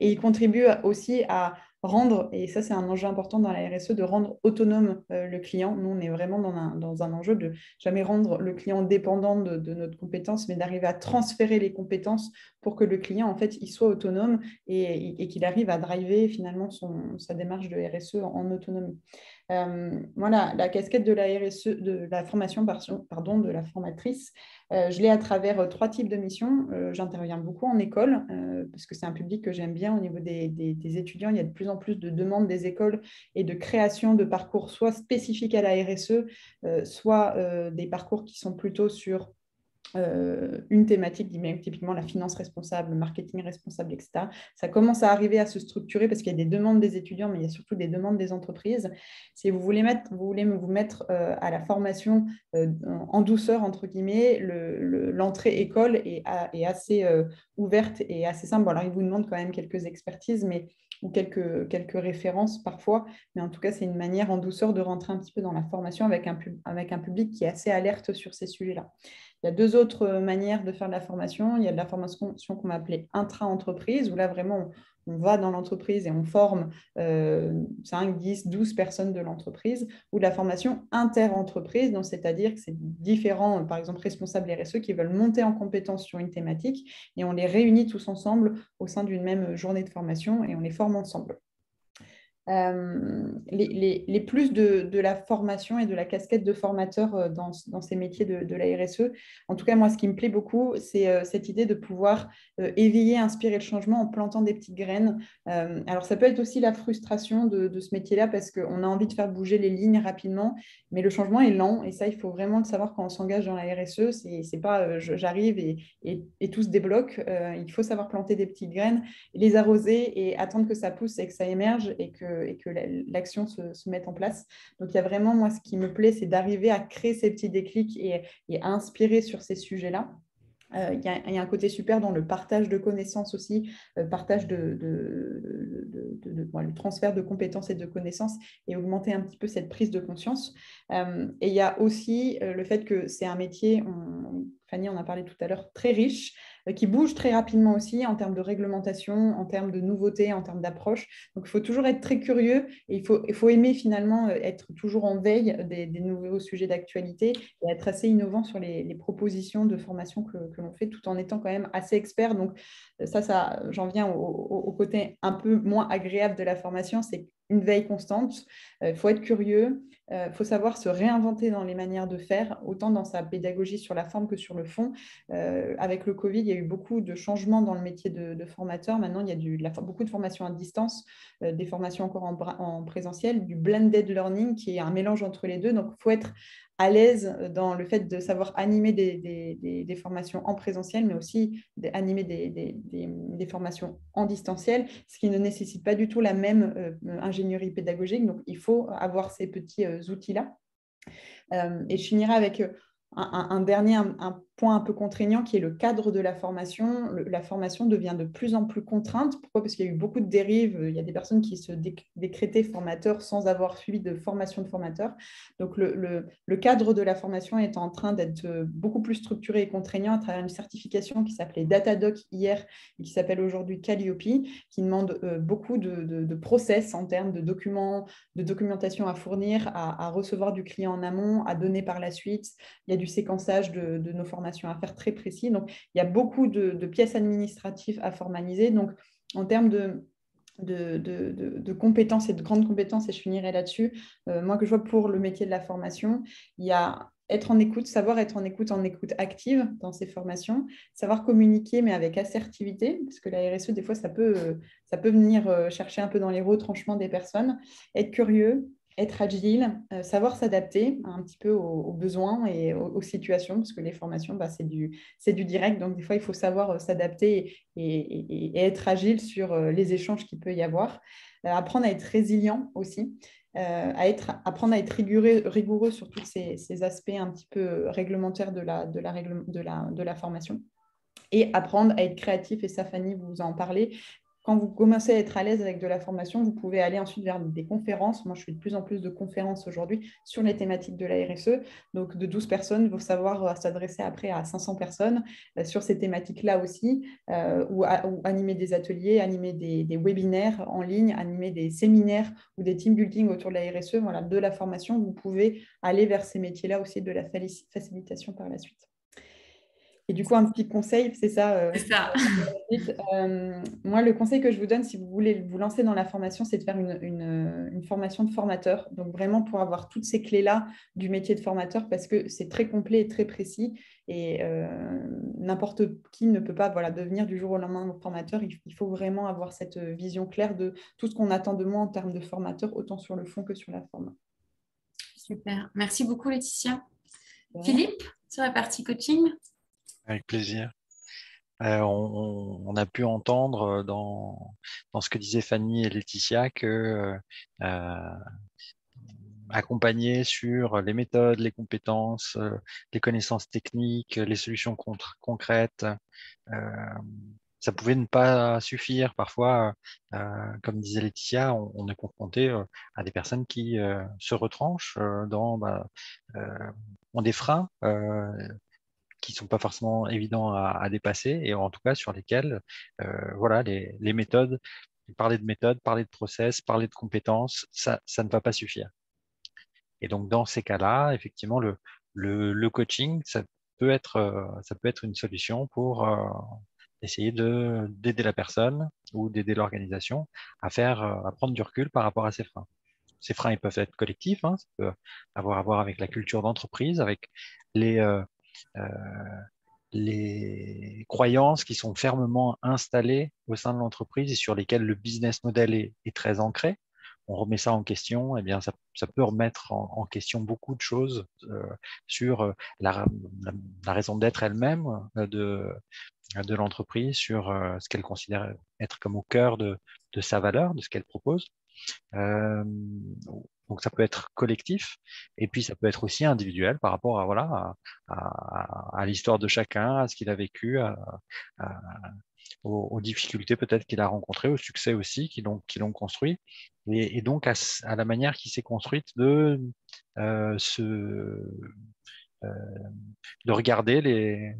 S4: Et il contribue aussi à rendre, et ça c'est un enjeu important dans la RSE, de rendre autonome le client. Nous, on est vraiment dans un enjeu de jamais rendre le client dépendant de notre compétence, mais d'arriver à transférer les compétences pour que le client, en fait, il soit autonome et qu'il arrive à driver finalement sa démarche de RSE en autonomie. Voilà, la casquette de la RSE, de la formation, pardon, de la formatrice, je l'ai à travers 3 types de missions. J'interviens beaucoup en école, parce que c'est un public que j'aime bien au niveau des étudiants. Il y a de plus en plus de demandes des écoles et de création de parcours soit spécifiques à la RSE, soit des parcours qui sont plutôt sur une thématique, typiquement la finance responsable, le marketing responsable, etc. Ça commence à arriver à se structurer parce qu'il y a des demandes des étudiants, mais il y a surtout des demandes des entreprises. Si vous voulez vous mettre à la formation en douceur, entre guillemets, l'entrée école est assez ouverte et assez simple. Bon, alors, ils vous demandent quand même quelques expertises, ou quelques références parfois, mais en tout cas, c'est une manière en douceur de rentrer un petit peu dans la formation avec un public qui est assez alerte sur ces sujets-là. Il y a 2 autres manières de faire de la formation. Il y a de la formation qu'on va appeler intra-entreprise, où là, vraiment, on va dans l'entreprise et on forme 5, 10, 12 personnes de l'entreprise, ou de la formation inter-entreprise, c'est-à-dire que c'est différents, par exemple, responsables RSE qui veulent monter en compétence sur une thématique, et on les réunit tous ensemble au sein d'une même journée de formation et on les forme ensemble. Les plus de la formation et de la casquette de formateur dans ces métiers de la RSE. En tout cas, moi, ce qui me plaît beaucoup, c'est cette idée de pouvoir éveiller, inspirer le changement en plantant des petites graines. Alors, ça peut être aussi la frustration de ce métier-là parce qu'on a envie de faire bouger les lignes rapidement, mais le changement est lent et ça, il faut vraiment le savoir quand on s'engage dans la RSE. C'est pas j'arrive et tout se débloque. Il faut savoir planter des petites graines, les arroser et attendre que ça pousse et que ça émerge et que l'action se mette en place. Donc, il y a vraiment, moi, ce qui me plaît, c'est d'arriver à créer ces petits déclics et à inspirer sur ces sujets-là. Il y a un côté super dans le partage de connaissances aussi, partage le transfert de compétences et de connaissances et augmenter un petit peu cette prise de conscience. Et il y a aussi le fait que c'est un métier, Fanny en a parlé tout à l'heure, très riche, qui bouge très rapidement aussi en termes de réglementation, en termes de nouveautés, en termes d'approche. Donc, il faut toujours être très curieux et il faut aimer finalement être toujours en veille des nouveaux sujets d'actualité et être assez innovant sur les propositions de formation que l'on fait tout en étant quand même assez expert. Donc, ça j'en viens au côté un peu moins agréable de la formation, c'est une veille constante. Il faut être curieux, il faut savoir se réinventer dans les manières de faire, autant dans sa pédagogie sur la forme que sur le fond. Avec le Covid, il y a eu beaucoup de changements dans le métier de formateur. Maintenant, il y a beaucoup de formations à distance, des formations encore en présentiel, du blended learning qui est un mélange entre les deux. Donc, il faut être à l'aise dans le fait de savoir animer des formations en présentiel, mais aussi animer des formations en distanciel, ce qui ne nécessite pas du tout la même ingénierie pédagogique. Donc, il faut avoir ces petits outils-là. Et je finirai avec un dernier point un peu contraignant qui est le cadre de la formation. La formation devient de plus en plus contrainte. Pourquoi? Parce qu'il y a eu beaucoup de dérives. Il y a des personnes qui se décrétaient formateurs sans avoir suivi de formation de formateur. Donc, le cadre de la formation est en train d'être beaucoup plus structuré et contraignant à travers une certification qui s'appelait Datadoc hier et qui s'appelle aujourd'hui Calliope, qui demande beaucoup de process en termes de documents, de documentation à fournir, à recevoir du client en amont, à donner par la suite. Il y a du séquençage de nos formations à faire très précis. Donc, il y a beaucoup de pièces administratives à formaliser. Donc, en termes de compétences et de grandes compétences, et je finirai là-dessus, moi que je vois pour le métier de la formation, il y a être en écoute, savoir être en écoute active dans ces formations, savoir communiquer mais avec assertivité, parce que la RSE, des fois, ça peut venir chercher un peu dans les retranchements des personnes, être curieux, être agile, savoir s'adapter un petit peu aux besoins et aux situations, parce que les formations, c'est du direct, donc des fois, il faut savoir s'adapter et être agile sur les échanges qu'il peut y avoir. Apprendre à être résilient aussi, apprendre à être rigoureux sur tous ces aspects un petit peu réglementaires de la formation, et apprendre à être créatif, et ça, Fanny, vous en parlez, quand vous commencez à être à l'aise avec de la formation, vous pouvez aller ensuite vers des conférences. Moi, je fais de plus en plus de conférences aujourd'hui sur les thématiques de la RSE. Donc, de 12 personnes, il faut savoir s'adresser après à 500 personnes sur ces thématiques-là aussi, ou animer des ateliers, animer des webinaires en ligne, animer des séminaires ou des team building autour de la RSE. Voilà, de la formation, vous pouvez aller vers ces métiers-là aussi, de la facilitation par la suite. Et du coup, un petit conseil, c'est ça.
S1: C'est ça.
S4: Moi, le conseil que je vous donne, si vous voulez vous lancer dans la formation, c'est de faire une formation de formateur. Donc, vraiment pour avoir toutes ces clés-là du métier de formateur, parce que c'est très complet et très précis. Et n'importe qui ne peut pas devenir du jour au lendemain formateur. Il faut vraiment avoir cette vision claire de tout ce qu'on attend de moi en termes de formateur, autant sur le fond que sur la forme.
S1: Super. Merci beaucoup, Laetitia.
S4: Ouais.
S1: Philippe, sur la partie coaching?
S2: Avec plaisir. On a pu entendre dans ce que disaient Fanny et Laetitia que accompagner sur les méthodes, les compétences, les connaissances techniques, les solutions concrètes, ça pouvait ne pas suffire. Parfois, comme disait Laetitia, on est confronté à des personnes qui se retranchent ont des freins qui sont pas forcément évidents à dépasser et en tout cas sur lesquels voilà, les méthodes, parler de méthodes, parler de process, parler de compétences, ça ne va pas suffire. Et donc dans ces cas-là, effectivement, le coaching, ça peut être une solution pour essayer d'aider la personne ou d'aider l'organisation à prendre du recul par rapport à ces freins. Ces freins, ils peuvent être collectifs, hein, ça peut avoir à voir avec la culture d'entreprise, avec les les croyances qui sont fermement installées au sein de l'entreprise et sur lesquelles le business model est très ancré. On remet ça en question, eh bien, ça peut remettre en question beaucoup de choses sur la raison d'être elle-même de l'entreprise, sur ce qu'elle considère être comme au cœur de sa valeur, de ce qu'elle propose. Donc ça peut être collectif et puis ça peut être aussi individuel par rapport à l'histoire de chacun, à ce qu'il a vécu, aux difficultés peut-être qu'il a rencontrées, au succès aussi qui l'ont construit et donc à la manière qui s'est construite de regarder les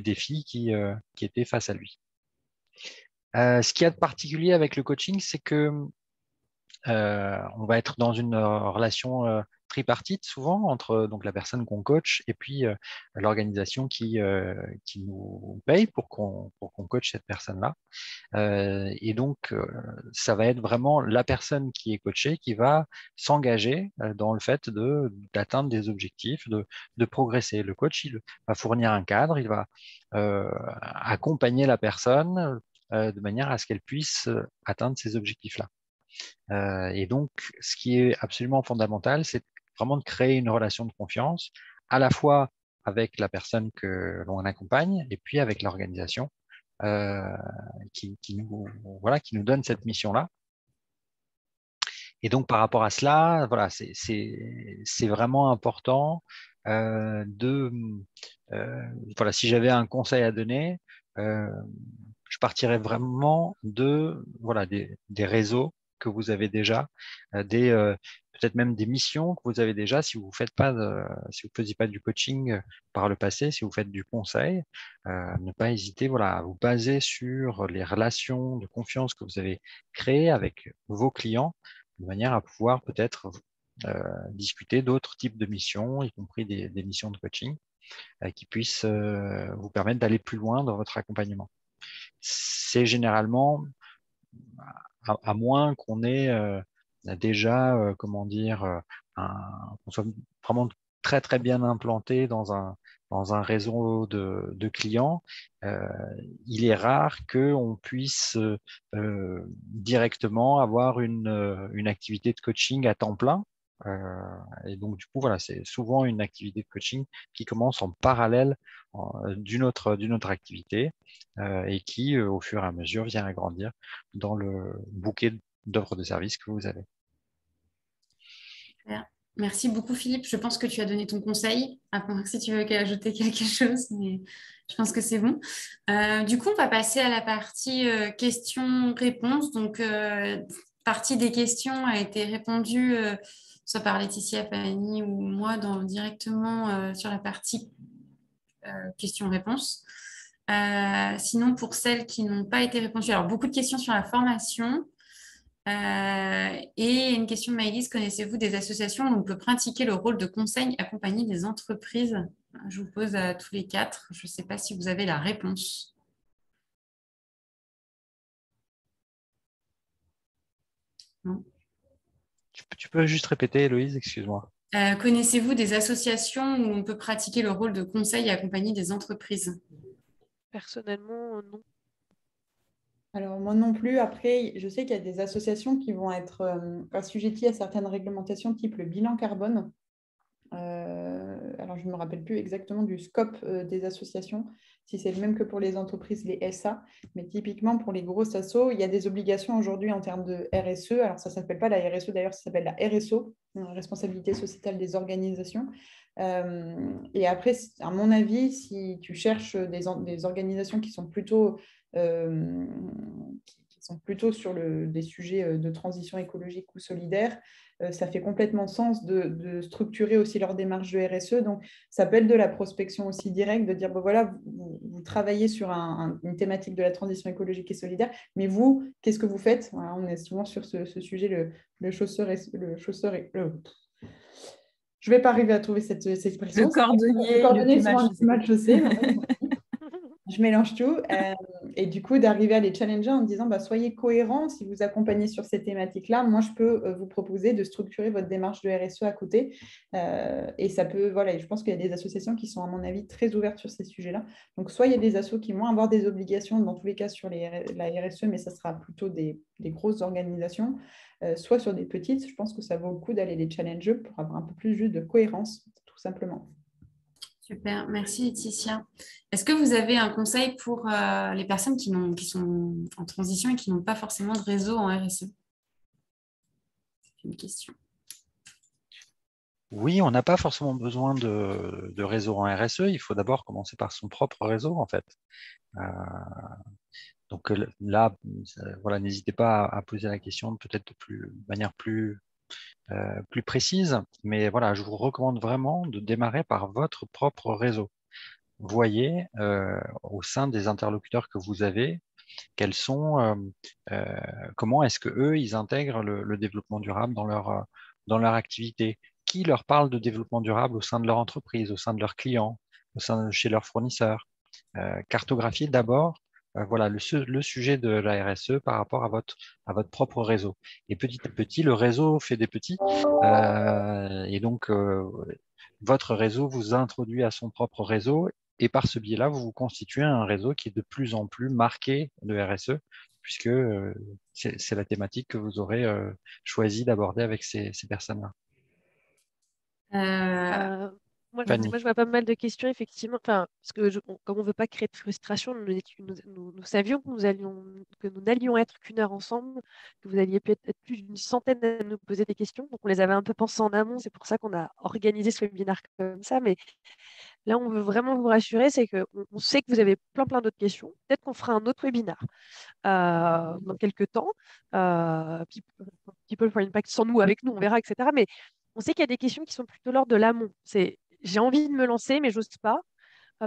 S2: défis qui étaient face à lui. Ce qu'il y a de particulier avec le coaching, c'est que on va être dans une relation tripartite souvent entre donc la personne qu'on coach et puis l'organisation qui nous paye pour qu'on coach cette personne-là. Et donc, ça va être vraiment la personne qui est coachée qui va s'engager dans le fait d'atteindre des objectifs, de progresser. Le coach, il va fournir un cadre, il va accompagner la personne de manière à ce qu'elle puisse atteindre ces objectifs-là. Et donc, ce qui est absolument fondamental, c'est vraiment de créer une relation de confiance, à la fois avec la personne que l'on accompagne et puis avec l'organisation qui nous donne cette mission-là. Et donc, par rapport à cela, voilà, c'est vraiment important voilà, si j'avais un conseil à donner, je partirais vraiment des réseaux que vous avez déjà, peut-être même des missions que vous avez déjà si vous faisiez pas du coaching par le passé, si vous faites du conseil, ne pas hésiter à vous baser sur les relations de confiance que vous avez créées avec vos clients, de manière à pouvoir peut-être discuter d'autres types de missions, y compris des missions de coaching, qui puissent vous permettre d'aller plus loin dans votre accompagnement. C'est généralement, à moins qu'on ait déjà, qu'on soit vraiment très très bien implanté dans un réseau de clients, il est rare qu'on puisse directement avoir une activité de coaching à temps plein. Et donc, du coup, voilà, c'est souvent une activité de coaching qui commence en parallèle d'une autre activité et qui, au fur et à mesure, vient agrandir dans le bouquet d'offres de services que vous avez.
S1: Super. Merci beaucoup, Philippe. Je pense que tu as donné ton conseil, à part que si tu veux ajouter quelque chose, mais je pense que c'est bon. Du coup, on va passer à la partie questions-réponses. Donc, partie des questions a été répondue soit par Laetitia, Fanny ou moi directement sur la partie questions-réponses. Sinon, pour celles qui n'ont pas été répondues, alors beaucoup de questions sur la formation. Et une question de Maëlys, connaissez-vous des associations où on peut pratiquer le rôle de conseil accompagné des entreprises? Je vous pose à tous les quatre. Je ne sais pas si vous avez la réponse. Non.
S2: Tu peux juste répéter, Héloïse, excuse-moi.
S1: Connaissez-vous des associations où on peut pratiquer le rôle de conseil accompagné des entreprises?
S3: Personnellement, non.
S4: Alors, moi non plus. Après, je sais qu'il y a des associations qui vont être assujetties à certaines réglementations, type le bilan carbone. Alors, je ne me rappelle plus exactement du scope des associations, si c'est le même que pour les entreprises, les SA. Mais typiquement, pour les grosses assos, il y a des obligations aujourd'hui en termes de RSE. Alors, ça ne s'appelle pas la RSE, d'ailleurs, ça s'appelle la RSO, responsabilité sociétale des organisations. Et après, à mon avis, si tu cherches des organisations qui sont plutôt sur des sujets de transition écologique ou solidaire, ça fait complètement sens de structurer aussi leur démarche de RSE. Donc, ça peut être de la prospection aussi directe, de dire, bon, voilà, vous travaillez sur une thématique de la transition écologique et solidaire, mais vous, qu'est-ce que vous faites? Voilà, on est souvent sur ce sujet, le chausseur je ne vais pas arriver à trouver cette expression.
S5: Le cordonnier, le plus
S4: mal chaussé. Je mélange tout. Et du coup, d'arriver à les challenger en disant soyez cohérents si vous accompagnez sur ces thématiques-là. Moi, je peux vous proposer de structurer votre démarche de RSE à côté. Et ça peut, voilà, je pense qu'il y a des associations qui sont, à mon avis, très ouvertes sur ces sujets-là. Donc, soit il y a des assos qui vont avoir des obligations, dans tous les cas, sur la RSE, mais ça sera plutôt des grosses organisations. Soit sur des petites, je pense que ça vaut le coup d'aller les challenger pour avoir un peu plus juste de cohérence, tout simplement.
S1: Super, merci Laetitia. Est-ce que vous avez un conseil pour les personnes qui sont en transition et qui n'ont pas forcément de réseau en RSE? C'est une question.
S2: Oui, on n'a pas forcément besoin de réseau en RSE. Il faut d'abord commencer par son propre réseau, en fait. Donc là, voilà, n'hésitez pas à poser la question peut-être de manière plus précise. Mais voilà, je vous recommande vraiment de démarrer par votre propre réseau. Voyez au sein des interlocuteurs que vous avez, comment est-ce que eux ils intègrent le développement durable dans leur activité, qui leur parle de développement durable au sein de leur entreprise, au sein de leurs clients, chez leurs fournisseurs. Cartographier d'abord voilà, le sujet de la RSE par rapport à votre propre réseau. Et petit à petit, le réseau fait des petits. Et donc, votre réseau vous introduit à son propre réseau. Et par ce biais-là, vous vous constituez un réseau qui est de plus en plus marqué de RSE, puisque c'est la thématique que vous aurez choisi d'aborder avec ces personnes-là.
S3: Moi,
S2: Fanny.
S3: je vois pas mal de questions, effectivement. Enfin, parce que comme on ne veut pas créer de frustration, nous savions que nous n'allions être qu'une heure ensemble, que vous alliez peut-être être plus d'une centaine à nous poser des questions. Donc, on les avait un peu pensées en amont. C'est pour ça qu'on a organisé ce webinaire comme ça. Mais là, on veut vraiment vous rassurer, c'est qu'on sait que vous avez plein d'autres questions. Peut-être qu'on fera un autre webinaire dans quelques temps. People for Impact sans nous, avec nous, on verra, etc. Mais on sait qu'il y a des questions qui sont plutôt l'ordre de l'amont. J'ai envie de me lancer, mais j'ose pas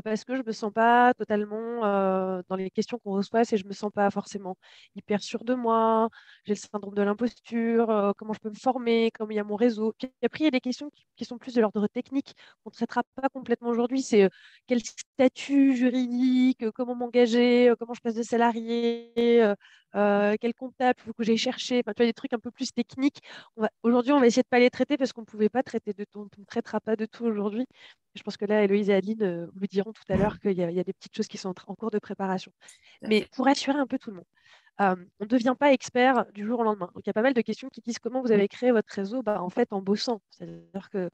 S3: parce que je me sens pas totalement dans les questions qu'on reçoit, je me sens pas forcément hyper sûre de moi, j'ai le syndrome de l'imposture, comment je peux me former, comment il y a mon réseau. Puis après, il y a des questions qui sont plus de l'ordre technique, qu'on ne traitera pas complètement aujourd'hui. C'est quel statut juridique, comment m'engager, comment je passe de salarié, quel comptable il faut que j'aille chercher. Enfin, tu vois, des trucs un peu plus techniques. Aujourd'hui, on va essayer de ne pas les traiter parce qu'on ne pouvait pas traiter de tout, on ne traitera pas de tout aujourd'hui. Je pense que là, Héloïse et Adeline vous diront tout à l'heure qu'il y a des petites choses qui sont en cours de préparation. Mais pour rassurer un peu tout le monde, on ne devient pas expert du jour au lendemain. Donc, il y a pas mal de questions qui disent comment vous avez créé votre réseau en fait, en bossant. C'est-à-dire que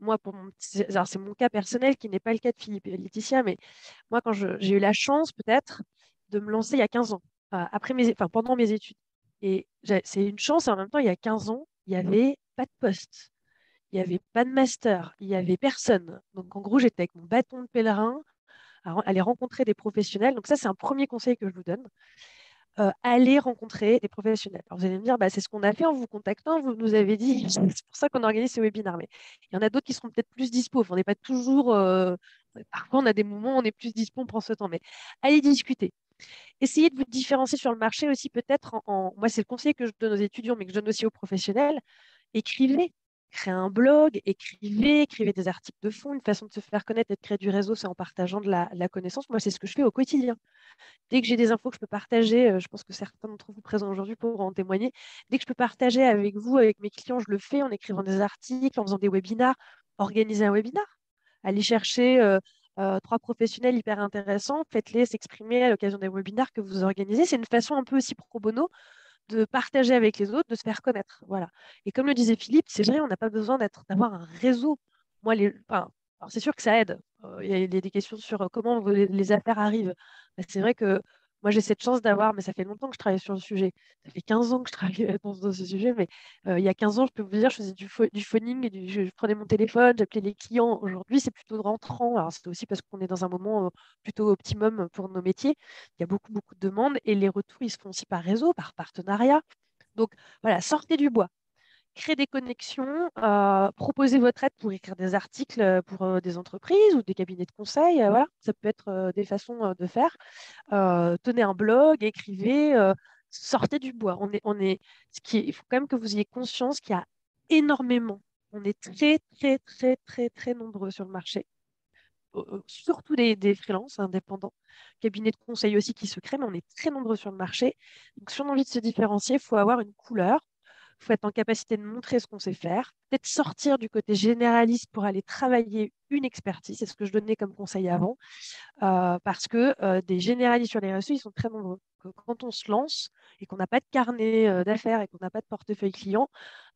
S3: moi, c'est mon cas personnel qui n'est pas le cas de Philippe et Laetitia, mais moi, quand j'ai eu la chance peut-être de me lancer il y a 15 ans, pendant mes études. Et c'est une chance, et en même temps, il y a 15 ans, il n'y avait pas de poste. il n'y avait pas de master, il n'y avait personne. Donc, en gros, j'étais avec mon bâton de pèlerin à aller rencontrer des professionnels. Donc, ça, c'est un premier conseil que je vous donne. Aller rencontrer des professionnels. Alors, vous allez me dire, bah, c'est ce qu'on a fait en vous contactant, vous nous avez dit, c'est pour ça qu'on organise ces webinaires. Mais il y en a d'autres qui seront peut-être plus dispo. Enfin, on n'est pas toujours. Parfois, on a des moments où on est plus dispo, on prend ce temps. Mais allez discuter. Essayez de vous différencier sur le marché aussi, peut-être Moi, c'est le conseil que je donne aux étudiants, mais que je donne aussi aux professionnels. Écrivez. Créez un blog, écrivez des articles de fond. Une façon de se faire connaître et de créer du réseau, c'est en partageant de la connaissance. Moi, c'est ce que je fais au quotidien. Dès que j'ai des infos que je peux partager, je pense que certains d'entre vous présents aujourd'hui pourront en témoigner. Dès que je peux partager avec vous, avec mes clients, je le fais en écrivant des articles, en faisant des webinars. Organiser un webinar. Allez chercher 3 professionnels hyper intéressants, faites-les s'exprimer à l'occasion des webinars que vous organisez. C'est une façon un peu aussi pro bono de partager avec les autres, de se faire connaître. Voilà. Et comme le disait Philippe, c'est vrai, on n'a pas besoin d'avoir un réseau. Moi, alors c'est sûr que ça aide. Il y a des questions sur comment les affaires arrivent. Bah, c'est vrai que moi, j'ai cette chance d'avoir, mais ça fait longtemps que je travaille sur le sujet. Ça fait 15 ans que je travaille dans ce sujet, mais il y a 15 ans, je peux vous dire, je faisais du phoning, je prenais mon téléphone, j'appelais les clients. Aujourd'hui, c'est plutôt de rentrant. Alors, c'est aussi parce qu'on est dans un moment plutôt optimum pour nos métiers. Il y a beaucoup, beaucoup de demandes et les retours, ils se font aussi par réseau, par partenariat. Donc, voilà, sortez du bois. Créez des connexions, proposez votre aide pour écrire des articles pour des entreprises ou des cabinets de conseil. Voilà, ça peut être des façons de faire. Tenez un blog, écrivez, sortez du bois. Il faut quand même que vous ayez conscience qu'il y a énormément. On est très, très, très, très, très nombreux sur le marché. Surtout des freelances indépendants, cabinets de conseil aussi qui se créent, mais on est très nombreux sur le marché. Donc, si on a envie de se différencier, il faut avoir une couleur, il faut être en capacité de montrer ce qu'on sait faire, peut-être sortir du côté généraliste pour aller travailler une expertise, c'est ce que je donnais comme conseil avant, parce que des généralistes sur les réseaux, ils sont très nombreux. Quand on se lance et qu'on n'a pas de carnet d'affaires et qu'on n'a pas de portefeuille client,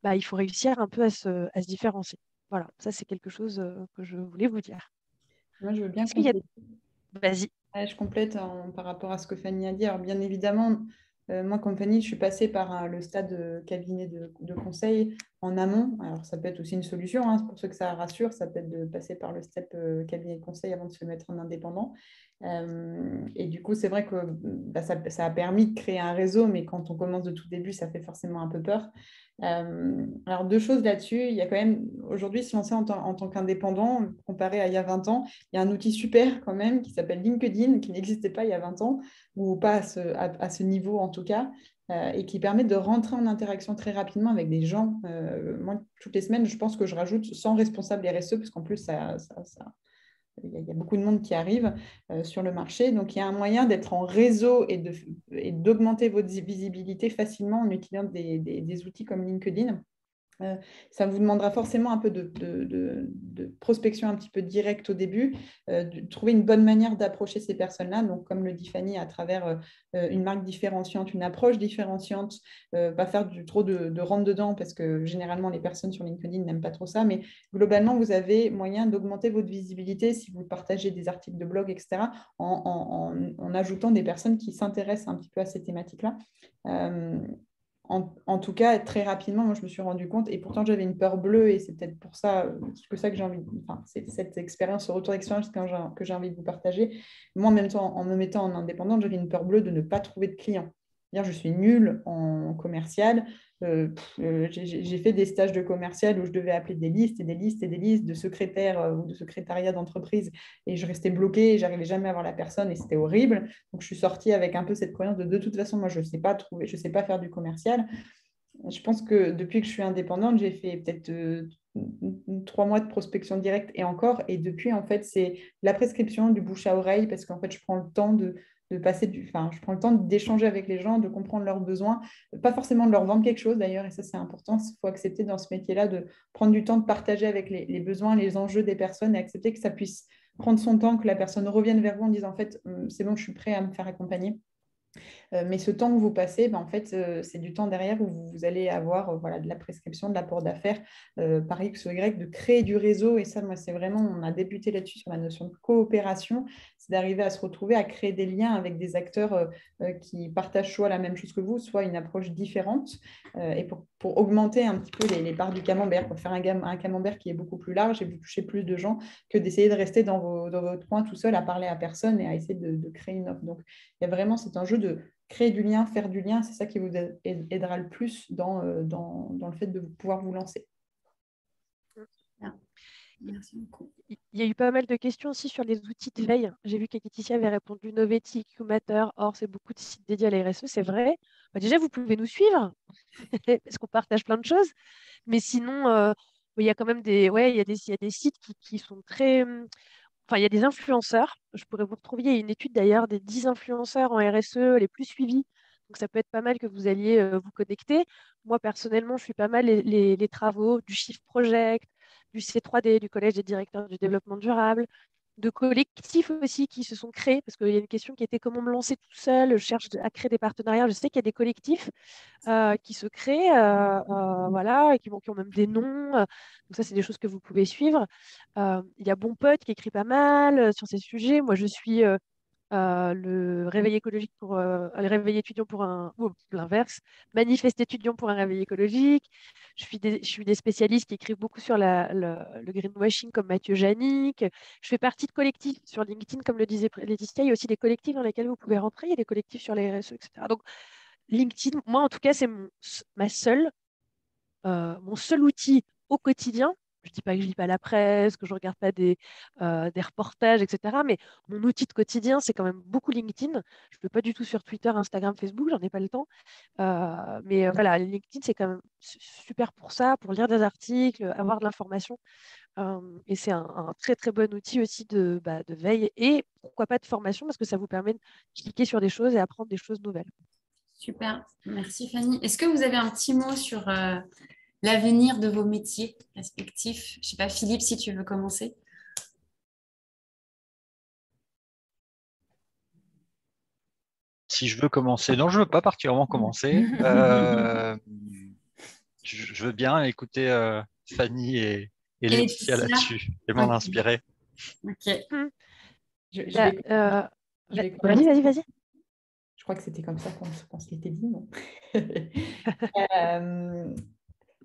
S3: bah, il faut réussir un peu à se différencier. Voilà, ça c'est quelque chose que je voulais vous dire.
S4: Moi, je veux bien
S3: Qu'est-ce qu'il y a
S4: compléter.
S3: Vas-y.
S4: Ouais, je complète par rapport à ce que Fanny a dit. Alors, bien évidemment, moi, comme Fanny, je suis passée par le stade cabinet de conseil en amont. Alors, ça peut être aussi une solution, hein, pour ceux que ça rassure, ça peut être de passer par le step cabinet de conseil avant de se mettre en indépendant. Et du coup, c'est vrai que bah, ça a permis de créer un réseau, mais quand on commence de tout début, ça fait forcément un peu peur. Alors, 2 choses là-dessus. Il y a quand même, aujourd'hui, se lancer en tant qu'indépendant, comparé à il y a 20 ans, il y a un outil super quand même qui s'appelle LinkedIn, qui n'existait pas il y a 20 ans, ou pas à ce niveau en tout cas, et qui permet de rentrer en interaction très rapidement avec des gens. Moi, toutes les semaines, je pense que je rajoute 100 responsables RSE, parce qu'en plus, il y a beaucoup de monde qui arrive sur le marché. Donc, il y a un moyen d'être en réseau et d'augmenter votre visibilité facilement en utilisant des outils comme LinkedIn. Ça vous demandera forcément un peu de prospection un petit peu directe au début, de trouver une bonne manière d'approcher ces personnes-là. Donc, comme le dit Fanny, à travers une marque différenciante, une approche différenciante, pas faire trop de rentre-dedans parce que généralement, les personnes sur LinkedIn n'aiment pas trop ça. Mais globalement, vous avez moyen d'augmenter votre visibilité si vous partagez des articles de blog, etc., en ajoutant des personnes qui s'intéressent un petit peu à ces thématiques-là. En tout cas, très rapidement, moi, je me suis rendu compte, et pourtant j'avais une peur bleue, et c'est peut-être pour ça que j'ai envie, enfin, c'est cette expérience, ce retour d'expérience que j'ai envie de vous partager. Moi, en même temps, en me mettant en indépendante, j'avais une peur bleue de ne pas trouver de clients. Je suis nulle en commercial. J'ai fait des stages de commercial où je devais appeler des listes et des listes et des listes de secrétaires ou de secrétariat d'entreprise, et je restais bloquée et j'arrivais jamais à voir la personne, et c'était horrible. Donc, je suis sortie avec un peu cette croyance de toute façon, moi, je ne sais pas trouver, je ne sais pas faire du commercial. Je pense que depuis que je suis indépendante, j'ai fait peut-être 3 mois de prospection directe et encore. Et depuis, en fait, c'est la prescription, du bouche à oreille, parce qu'en fait, je prends le temps je prends le temps d'échanger avec les gens, de comprendre leurs besoins, pas forcément de leur vendre quelque chose d'ailleurs, et ça, c'est important. Il faut accepter dans ce métier-là de prendre du temps de partager avec les besoins, les enjeux des personnes, et accepter que ça puisse prendre son temps, que la personne revienne vers vous en disant, en fait, c'est bon, je suis prêt à me faire accompagner. Mais ce temps que vous passez, en fait, c'est du temps derrière où vous allez avoir voilà, de la prescription, de l'apport d'affaires par X ou Y, de créer du réseau. Et ça, moi, c'est vraiment, on a débuté là-dessus sur la notion de coopération, c'est d'arriver à se retrouver, à créer des liens avec des acteurs qui partagent soit la même chose que vous, soit une approche différente. Et pour augmenter un petit peu les parts du camembert, pour faire un camembert qui est beaucoup plus large et vous touchez plus de gens que d'essayer de rester dans votre coin tout seul à parler à personne et à essayer de créer une offre. Donc, il y a vraiment cet enjeu de créer du lien, faire du lien, c'est ça qui vous aidera le plus dans le fait de pouvoir vous lancer.
S1: Merci beaucoup.
S3: Il y a eu pas mal de questions aussi sur les outils de veille. J'ai vu que Laetitia avait répondu Novetic, Matter, Or, c'est beaucoup de sites dédiés à la RSE, c'est vrai. Bah, déjà, vous pouvez nous suivre parce qu'on partage plein de choses. Mais sinon, il y a quand même il y a des sites qui sont très. Enfin, il y a des influenceurs. Je pourrais vous retrouver. Il y a une étude d'ailleurs des 10 influenceurs en RSE les plus suivis. Donc, ça peut être pas mal que vous alliez vous connecter. Moi, personnellement, je suis pas mal les travaux du Shift Project, du C3D, du Collège des directeurs du développement durable, de collectifs aussi qui se sont créés, parce qu'il y a une question qui était comment me lancer tout seul. Je cherche à créer des partenariats. Je sais qu'il y a des collectifs qui se créent, voilà, et qui ont même des noms. Donc ça, c'est des choses que vous pouvez suivre. Il y a Bon Pote qui écrit pas mal sur ces sujets. Moi, je suis le réveil écologique pour le réveil étudiant pour ou l'inverse, manifeste étudiant pour un réveil écologique. Je suis des spécialistes qui écrivent beaucoup sur le greenwashing comme Mathieu Janik. Je fais partie de collectifs sur LinkedIn, comme le disait Laetitia. Il y a aussi des collectifs dans lesquels vous pouvez rentrer. Il y a des collectifs sur les RSE, etc. Donc LinkedIn, moi en tout cas, c'est mon seul outil au quotidien. Je ne dis pas que je ne lis pas la presse, que je ne regarde pas des reportages, etc. Mais mon outil de quotidien, c'est quand même beaucoup LinkedIn. Je ne peux pas du tout sur Twitter, Instagram, Facebook, j'en ai pas le temps. Mais voilà, LinkedIn, c'est quand même super pour ça, pour lire des articles, avoir de l'information. Et c'est un très très bon outil aussi de veille et pourquoi pas de formation parce que ça vous permet de cliquer sur des choses et apprendre des choses nouvelles.
S1: Super, merci Fanny. Est-ce que vous avez un petit mot sur l'avenir de vos métiers respectifs? Je ne sais pas, Philippe, si tu veux commencer.
S2: Si je veux commencer, non, je ne veux pas particulièrement commencer. Je veux bien écouter Fanny et Laetitia
S1: Laetitia.
S2: là-dessus et m'en
S1: Ok.
S2: inspirer.
S1: Ok.
S4: Je
S3: Bah,
S4: vais
S3: vas-y.
S4: Je crois que c'était comme ça qu'on se l'était dit, non?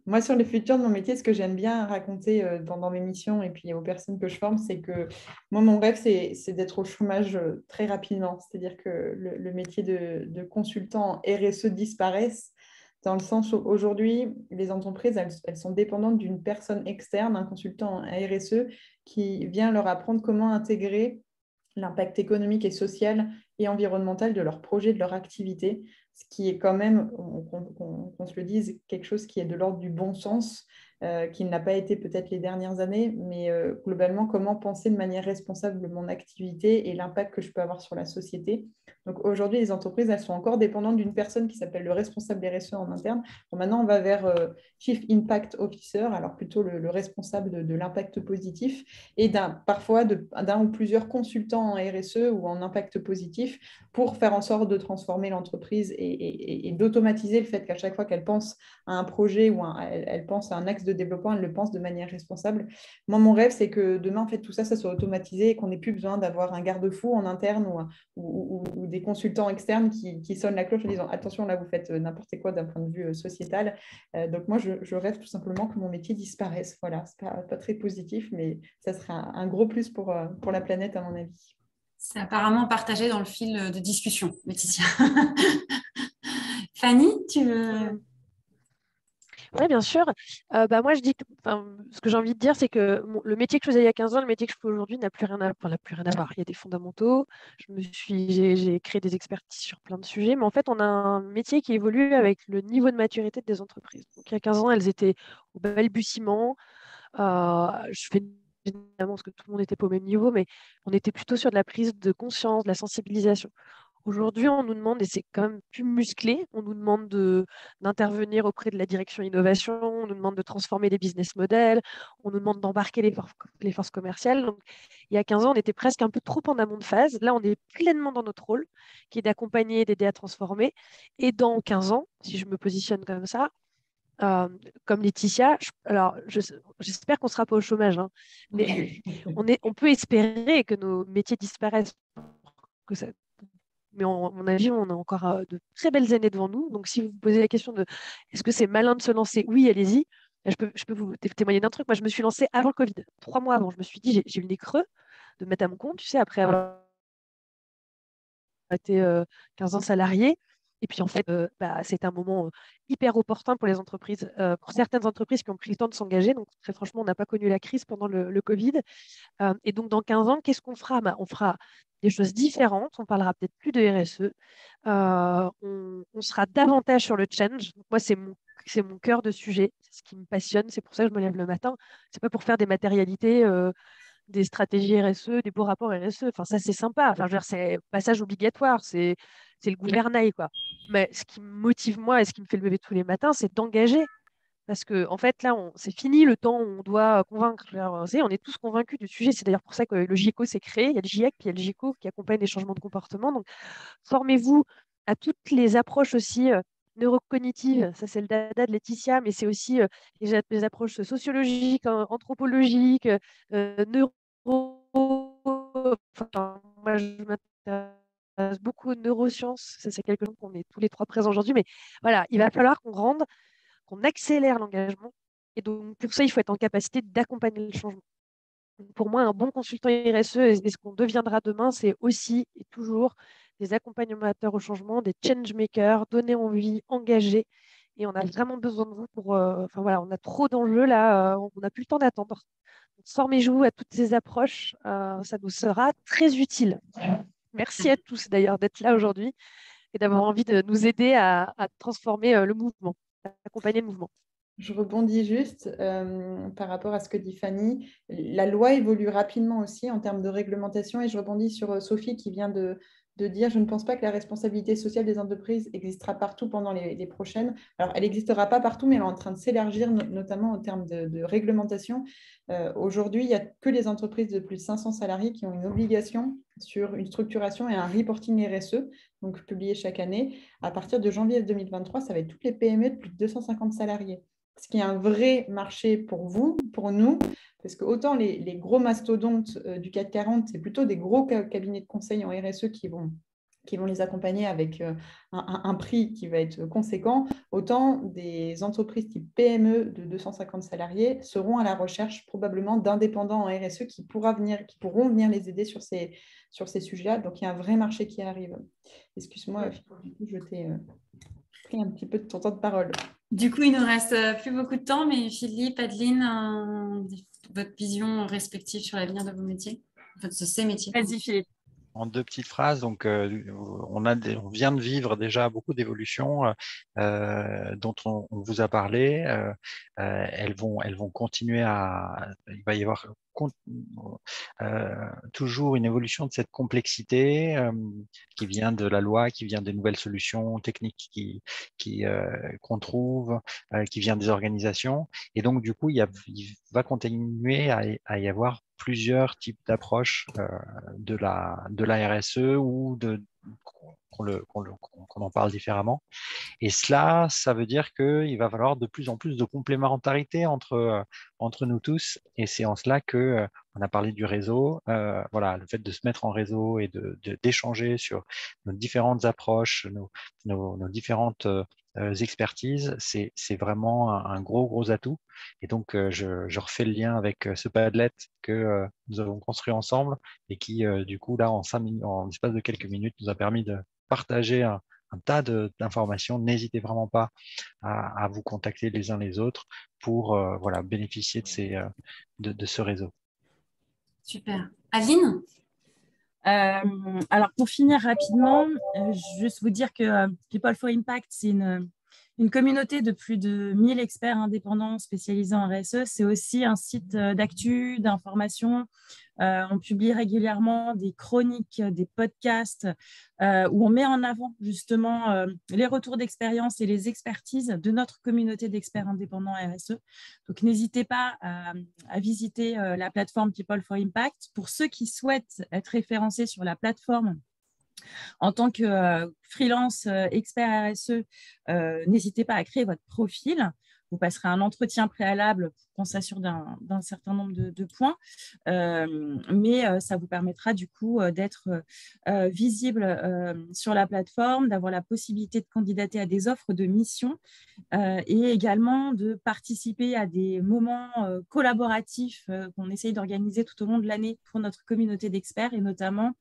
S4: Moi, sur le futur de mon métier, ce que j'aime bien raconter dans mes missions et puis aux personnes que je forme, c'est que moi, mon rêve, c'est d'être au chômage très rapidement. C'est-à-dire que le métier de consultant en RSE disparaisse dans le sens où aujourd'hui, les entreprises, elles sont dépendantes d'une personne externe, un consultant en RSE, qui vient leur apprendre comment intégrer l'impact économique et social et environnemental de leur projet, de leur activité, ce qui est quand même, qu'on se le dise, quelque chose qui est de l'ordre du bon sens, qui n'a pas été peut-être les dernières années, mais globalement, comment penser de manière responsable mon activité et l'impact que je peux avoir sur la société. Donc aujourd'hui, les entreprises, elles sont encore dépendantes d'une personne qui s'appelle le responsable RSE en interne. Donc maintenant, on va vers Chief Impact Officer, alors plutôt le responsable de l'impact positif, et parfois d'un ou plusieurs consultants en RSE ou en impact positif pour faire en sorte de transformer l'entreprise et d'automatiser le fait qu'à chaque fois qu'elle pense à un projet ou elle pense à un axe de développement, elle le pense de manière responsable. Moi, mon rêve, c'est que demain, en fait, tout ça, ça soit automatisé et qu'on n'ait plus besoin d'avoir un garde-fou en interne ou des consultants externes qui sonnent la cloche en disant attention, là, vous faites n'importe quoi d'un point de vue sociétal. Donc, moi, je rêve tout simplement que mon métier disparaisse. Voilà, c'est pas très positif, mais ça serait un gros plus pour la planète, à mon avis.
S1: C'est apparemment partagé dans le fil de discussion, Laetitia. Fanny, tu veux...
S3: Oui, bien sûr. Moi, je dis que, ce que j'ai envie de dire, c'est que le métier que je faisais il y a 15 ans, le métier que je fais aujourd'hui n'a plus rien à voir. Il y a des fondamentaux. J'ai créé des expertises sur plein de sujets, mais en fait, on a un métier qui évolue avec le niveau de maturité des entreprises. Donc, il y a 15 ans, elles étaient au balbutiement. Je fais évidemment parce que tout le monde n'était pas au même niveau, mais on était plutôt sur de la prise de conscience, de la sensibilisation. Aujourd'hui, on nous demande, et c'est quand même plus musclé, on nous demande d'intervenir auprès de la direction innovation, on nous demande de transformer les business models, on nous demande d'embarquer les forces commerciales. Donc, il y a 15 ans, on était presque un peu trop en amont de phase. Là, on est pleinement dans notre rôle, qui est d'accompagner et d'aider à transformer. Et dans 15 ans, si je me positionne comme ça, comme Laetitia, j'espère qu'on ne sera pas au chômage, hein, mais on peut espérer que nos métiers disparaissent. Que ça, mais à mon avis, on a encore de très belles années devant nous. Donc, si vous vous posez la question de est-ce que c'est malin de se lancer, oui, allez-y. Je peux vous témoigner d'un truc. Moi, je me suis lancée avant le Covid, 3 mois avant. Je me suis dit, j'ai eu le nez creux de me mettre à mon compte, tu sais, après avoir été 15 ans salarié. Et puis, en fait, c'est un moment hyper opportun pour les entreprises, pour certaines entreprises qui ont pris le temps de s'engager. Donc, très franchement, on n'a pas connu la crise pendant le Covid. Et donc, dans 15 ans, qu'est-ce qu'on fera? On fera des choses différentes. On parlera peut-être plus de RSE. On sera davantage sur le change. Donc, moi, c'est mon cœur de sujet. C'est ce qui me passionne. C'est pour ça que je me lève le matin. C'est pas pour faire des matérialités, des stratégies RSE, des beaux rapports RSE. Enfin, ça, c'est sympa. Enfin, je veux dire, c'est passage obligatoire. C'est le gouvernail, quoi. Mais ce qui me motive, moi, et ce qui me fait lever tous les matins, c'est d'engager. Parce que, en fait, là, c'est fini le temps où on doit convaincre. Vous savez, on est tous convaincus du sujet. C'est d'ailleurs pour ça que le GIECO s'est créé. Il y a le GIEC, puis il y a le GIECO qui accompagne les changements de comportement. Donc, formez-vous à toutes les approches aussi neurocognitives. Ça, c'est le dada de Laetitia, mais c'est aussi les approches sociologiques, hein, anthropologiques, neuro. Enfin, moi, je m'intéresse beaucoup aux neurosciences. Ça, c'est quelque chose qu'on est tous les trois présents aujourd'hui. Mais voilà, il va falloir qu'on accélère l'engagement. Et donc, pour ça, il faut être en capacité d'accompagner le changement. Pour moi, un bon consultant RSE et ce qu'on deviendra demain, c'est aussi et toujours des accompagnateurs au changement, des change makers, donner envie, engager. Et on a vraiment besoin de vous pour. Enfin voilà, on a trop d'enjeux là, on n'a plus le temps d'attendre. Donc, formez-vous à toutes ces approches, ça nous sera très utile. Merci à tous d'ailleurs d'être là aujourd'hui et d'avoir envie de nous aider à transformer le mouvement, à accompagner le mouvement.
S4: Je rebondis juste par rapport à ce que dit Fanny. La loi évolue rapidement aussi en termes de réglementation et je rebondis sur Sophie qui vient de dire je ne pense pas que la responsabilité sociale des entreprises existera partout pendant les prochaines. Alors, elle n'existera pas partout, mais elle est en train de s'élargir, notamment en termes de réglementation. Aujourd'hui, il n'y a que les entreprises de plus de 500 salariés qui ont une obligation sur une structuration et un reporting RSE, donc publié chaque année. À partir de janvier 2023, ça va être toutes les PME de plus de 250 salariés. Ce qui est un vrai marché pour vous, pour nous, parce que autant les gros mastodontes du CAC 40, c'est plutôt des gros cabinets de conseil en RSE qui vont les accompagner avec un prix qui va être conséquent, autant des entreprises type PME de 250 salariés seront à la recherche probablement d'indépendants en RSE qui pourront venir les aider sur ces sujets-là. Donc, il y a un vrai marché qui arrive. Excuse-moi, du coup, je t'ai pris un petit peu de ton temps de parole.
S1: Du coup, il ne nous reste plus beaucoup de temps, mais Philippe, Adeline, votre vision respective sur l'avenir de vos métiers, enfin, de ces métiers.
S5: Vas-y, Philippe.
S2: En 2 petites phrases, donc on vient de vivre déjà beaucoup d'évolutions dont on vous a parlé. Elles vont continuer il va y avoir toujours une évolution de cette complexité qui vient de la loi, qui vient des nouvelles solutions techniques qu'on trouve, qui vient des organisations. Et donc, du coup, il va continuer à y avoir plusieurs types d'approches de la RSE ou qu'on en parle différemment. Et cela, ça veut dire qu'il va falloir de plus en plus de complémentarité entre nous tous. Et c'est en cela que on a parlé du réseau. Voilà, le fait de se mettre en réseau et d'échanger sur nos différentes approches, nos différentes expertises, c'est vraiment un gros atout. Et donc, je refais le lien avec ce Padlet que nous avons construit ensemble et qui, du coup, là, en l'espace de quelques minutes, nous a permis de partager un tas d'informations. N'hésitez vraiment pas à vous contacter les uns les autres pour voilà, bénéficier de ce réseau.
S1: Super. Adeline?
S5: Alors, pour finir rapidement, juste vous dire que People for Impact, c'est une Une communauté de plus de 1000 experts indépendants spécialisés en RSE, c'est aussi un site d'actu, d'information. On publie régulièrement des chroniques, des podcasts où on met en avant justement les retours d'expérience et les expertises de notre communauté d'experts indépendants RSE. Donc, n'hésitez pas à visiter la plateforme People for Impact. Pour ceux qui souhaitent être référencés sur la plateforme, en tant que freelance expert RSE, n'hésitez pas à créer votre profil. Vous passerez un entretien préalable pour qu'on s'assure d'un certain nombre de points, mais ça vous permettra du coup d'être visible sur la plateforme, d'avoir la possibilité de candidater à des offres de mission et également de participer à des moments collaboratifs qu'on essaye d'organiser tout au long de l'année pour notre communauté d'experts et notamment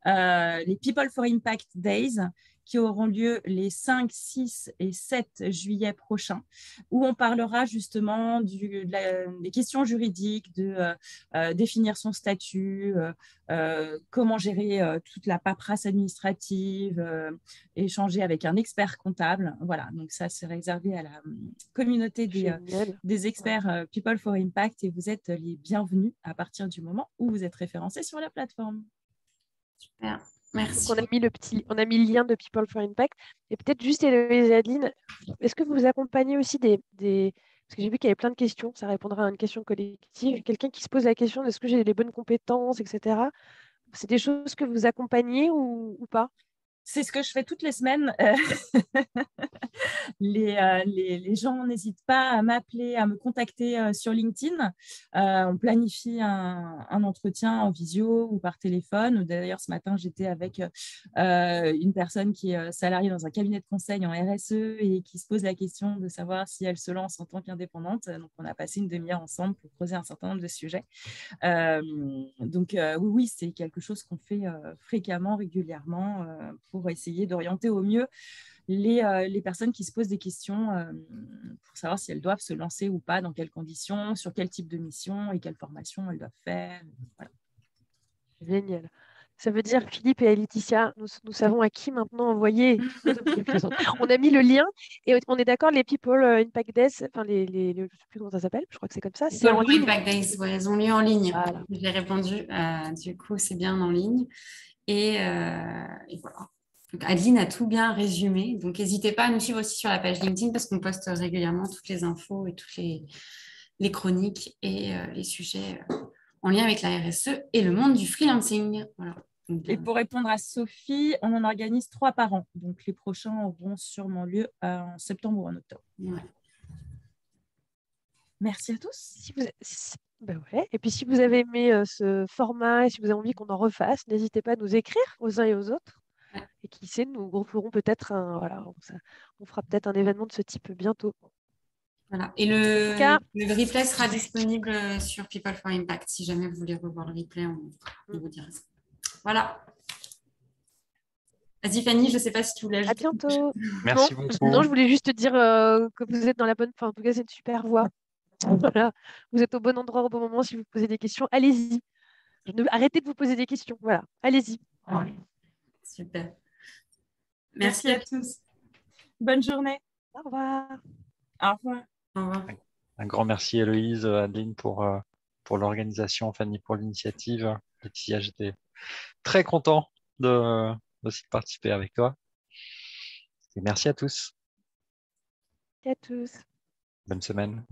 S5: les People for Impact Days qui auront lieu les 5, 6 et 7 juillet prochains, où on parlera justement des questions juridiques, de définir son statut, comment gérer toute la paperasse administrative, échanger avec un expert comptable. Voilà, donc ça, c'est réservé à la communauté des experts People for Impact et vous êtes les bienvenus à partir du moment où vous êtes référencés sur la plateforme.
S1: Super, merci.
S3: Donc on a mis le lien de People for Impact. Et peut-être juste, Héloïse et Adeline, est-ce que vous accompagnez aussi parce que j'ai vu qu'il y avait plein de questions, ça répondra à une question collective. Quelqu'un qui se pose la question, est-ce que j'ai les bonnes compétences, etc. C'est des choses que vous accompagnez ou pas?
S5: C'est ce que je fais toutes les semaines. Les gens n'hésitent pas à m'appeler, à me contacter sur LinkedIn. On planifie un entretien en visio ou par téléphone. D'ailleurs, ce matin, j'étais avec une personne qui est salariée dans un cabinet de conseil en RSE et qui se pose la question de savoir si elle se lance en tant qu'indépendante. Donc, on a passé une demi-heure ensemble pour creuser un certain nombre de sujets. Oui, c'est quelque chose qu'on fait fréquemment, régulièrement, pour essayer d'orienter au mieux les personnes qui se posent des questions pour savoir si elles doivent se lancer ou pas, dans quelles conditions, sur quel type de mission et quelle formation elles doivent faire. Voilà.
S3: Génial. Ça veut dire, Philippe et Laetitia, nous savons à qui maintenant envoyer. On a mis le lien et on est d'accord, les People Impact Days, enfin je ne sais plus comment ça s'appelle, je crois que c'est comme ça. C'est en ligne.
S1: Impact Days, ouais, elles ont lieu en ligne.
S3: Voilà.
S1: J'ai répondu, du coup, c'est bien en ligne. Et voilà. Donc, Adeline a tout bien résumé. Donc, n'hésitez pas à nous suivre aussi sur la page LinkedIn parce qu'on poste régulièrement toutes les infos et toutes les chroniques et les sujets en lien avec la RSE et le monde du freelancing. Voilà. Donc,
S5: et pour répondre à Sophie, on en organise 3 par an. Donc, les prochains auront sûrement lieu en septembre ou en octobre.
S1: Ouais.
S5: Merci à tous.
S3: Ben ouais. Et puis, si vous avez aimé ce format et si vous avez envie qu'on en refasse, n'hésitez pas à nous écrire aux uns et aux autres. Et qui sait, nous ferons peut-être on fera peut-être un événement de ce type bientôt.
S1: Voilà. Et le replay sera disponible sur People for Impact. Si jamais vous voulez revoir le replay, on vous dira ça. Voilà. Vas-y Fanny, je ne sais pas si tu voulais ajouter.
S3: À bientôt.
S2: Merci beaucoup.
S3: Non, je voulais juste te dire que vous êtes dans la bonne. Enfin, en tout cas, c'est une super voie. Voilà. Vous êtes au bon endroit au bon moment. Si vous posez des questions, allez-y. Arrêtez de vous poser des questions. Voilà, allez-y.
S1: Super.
S5: Merci à tous. Bonne journée.
S3: Au revoir.
S5: Au revoir.
S1: Au revoir.
S2: Un grand merci Héloïse, Adeline pour l'organisation, Fanny pour l'initiative. Laetitia, j'étais très content aussi de participer avec toi. Et merci à tous.
S3: Merci à tous.
S2: Bonne semaine.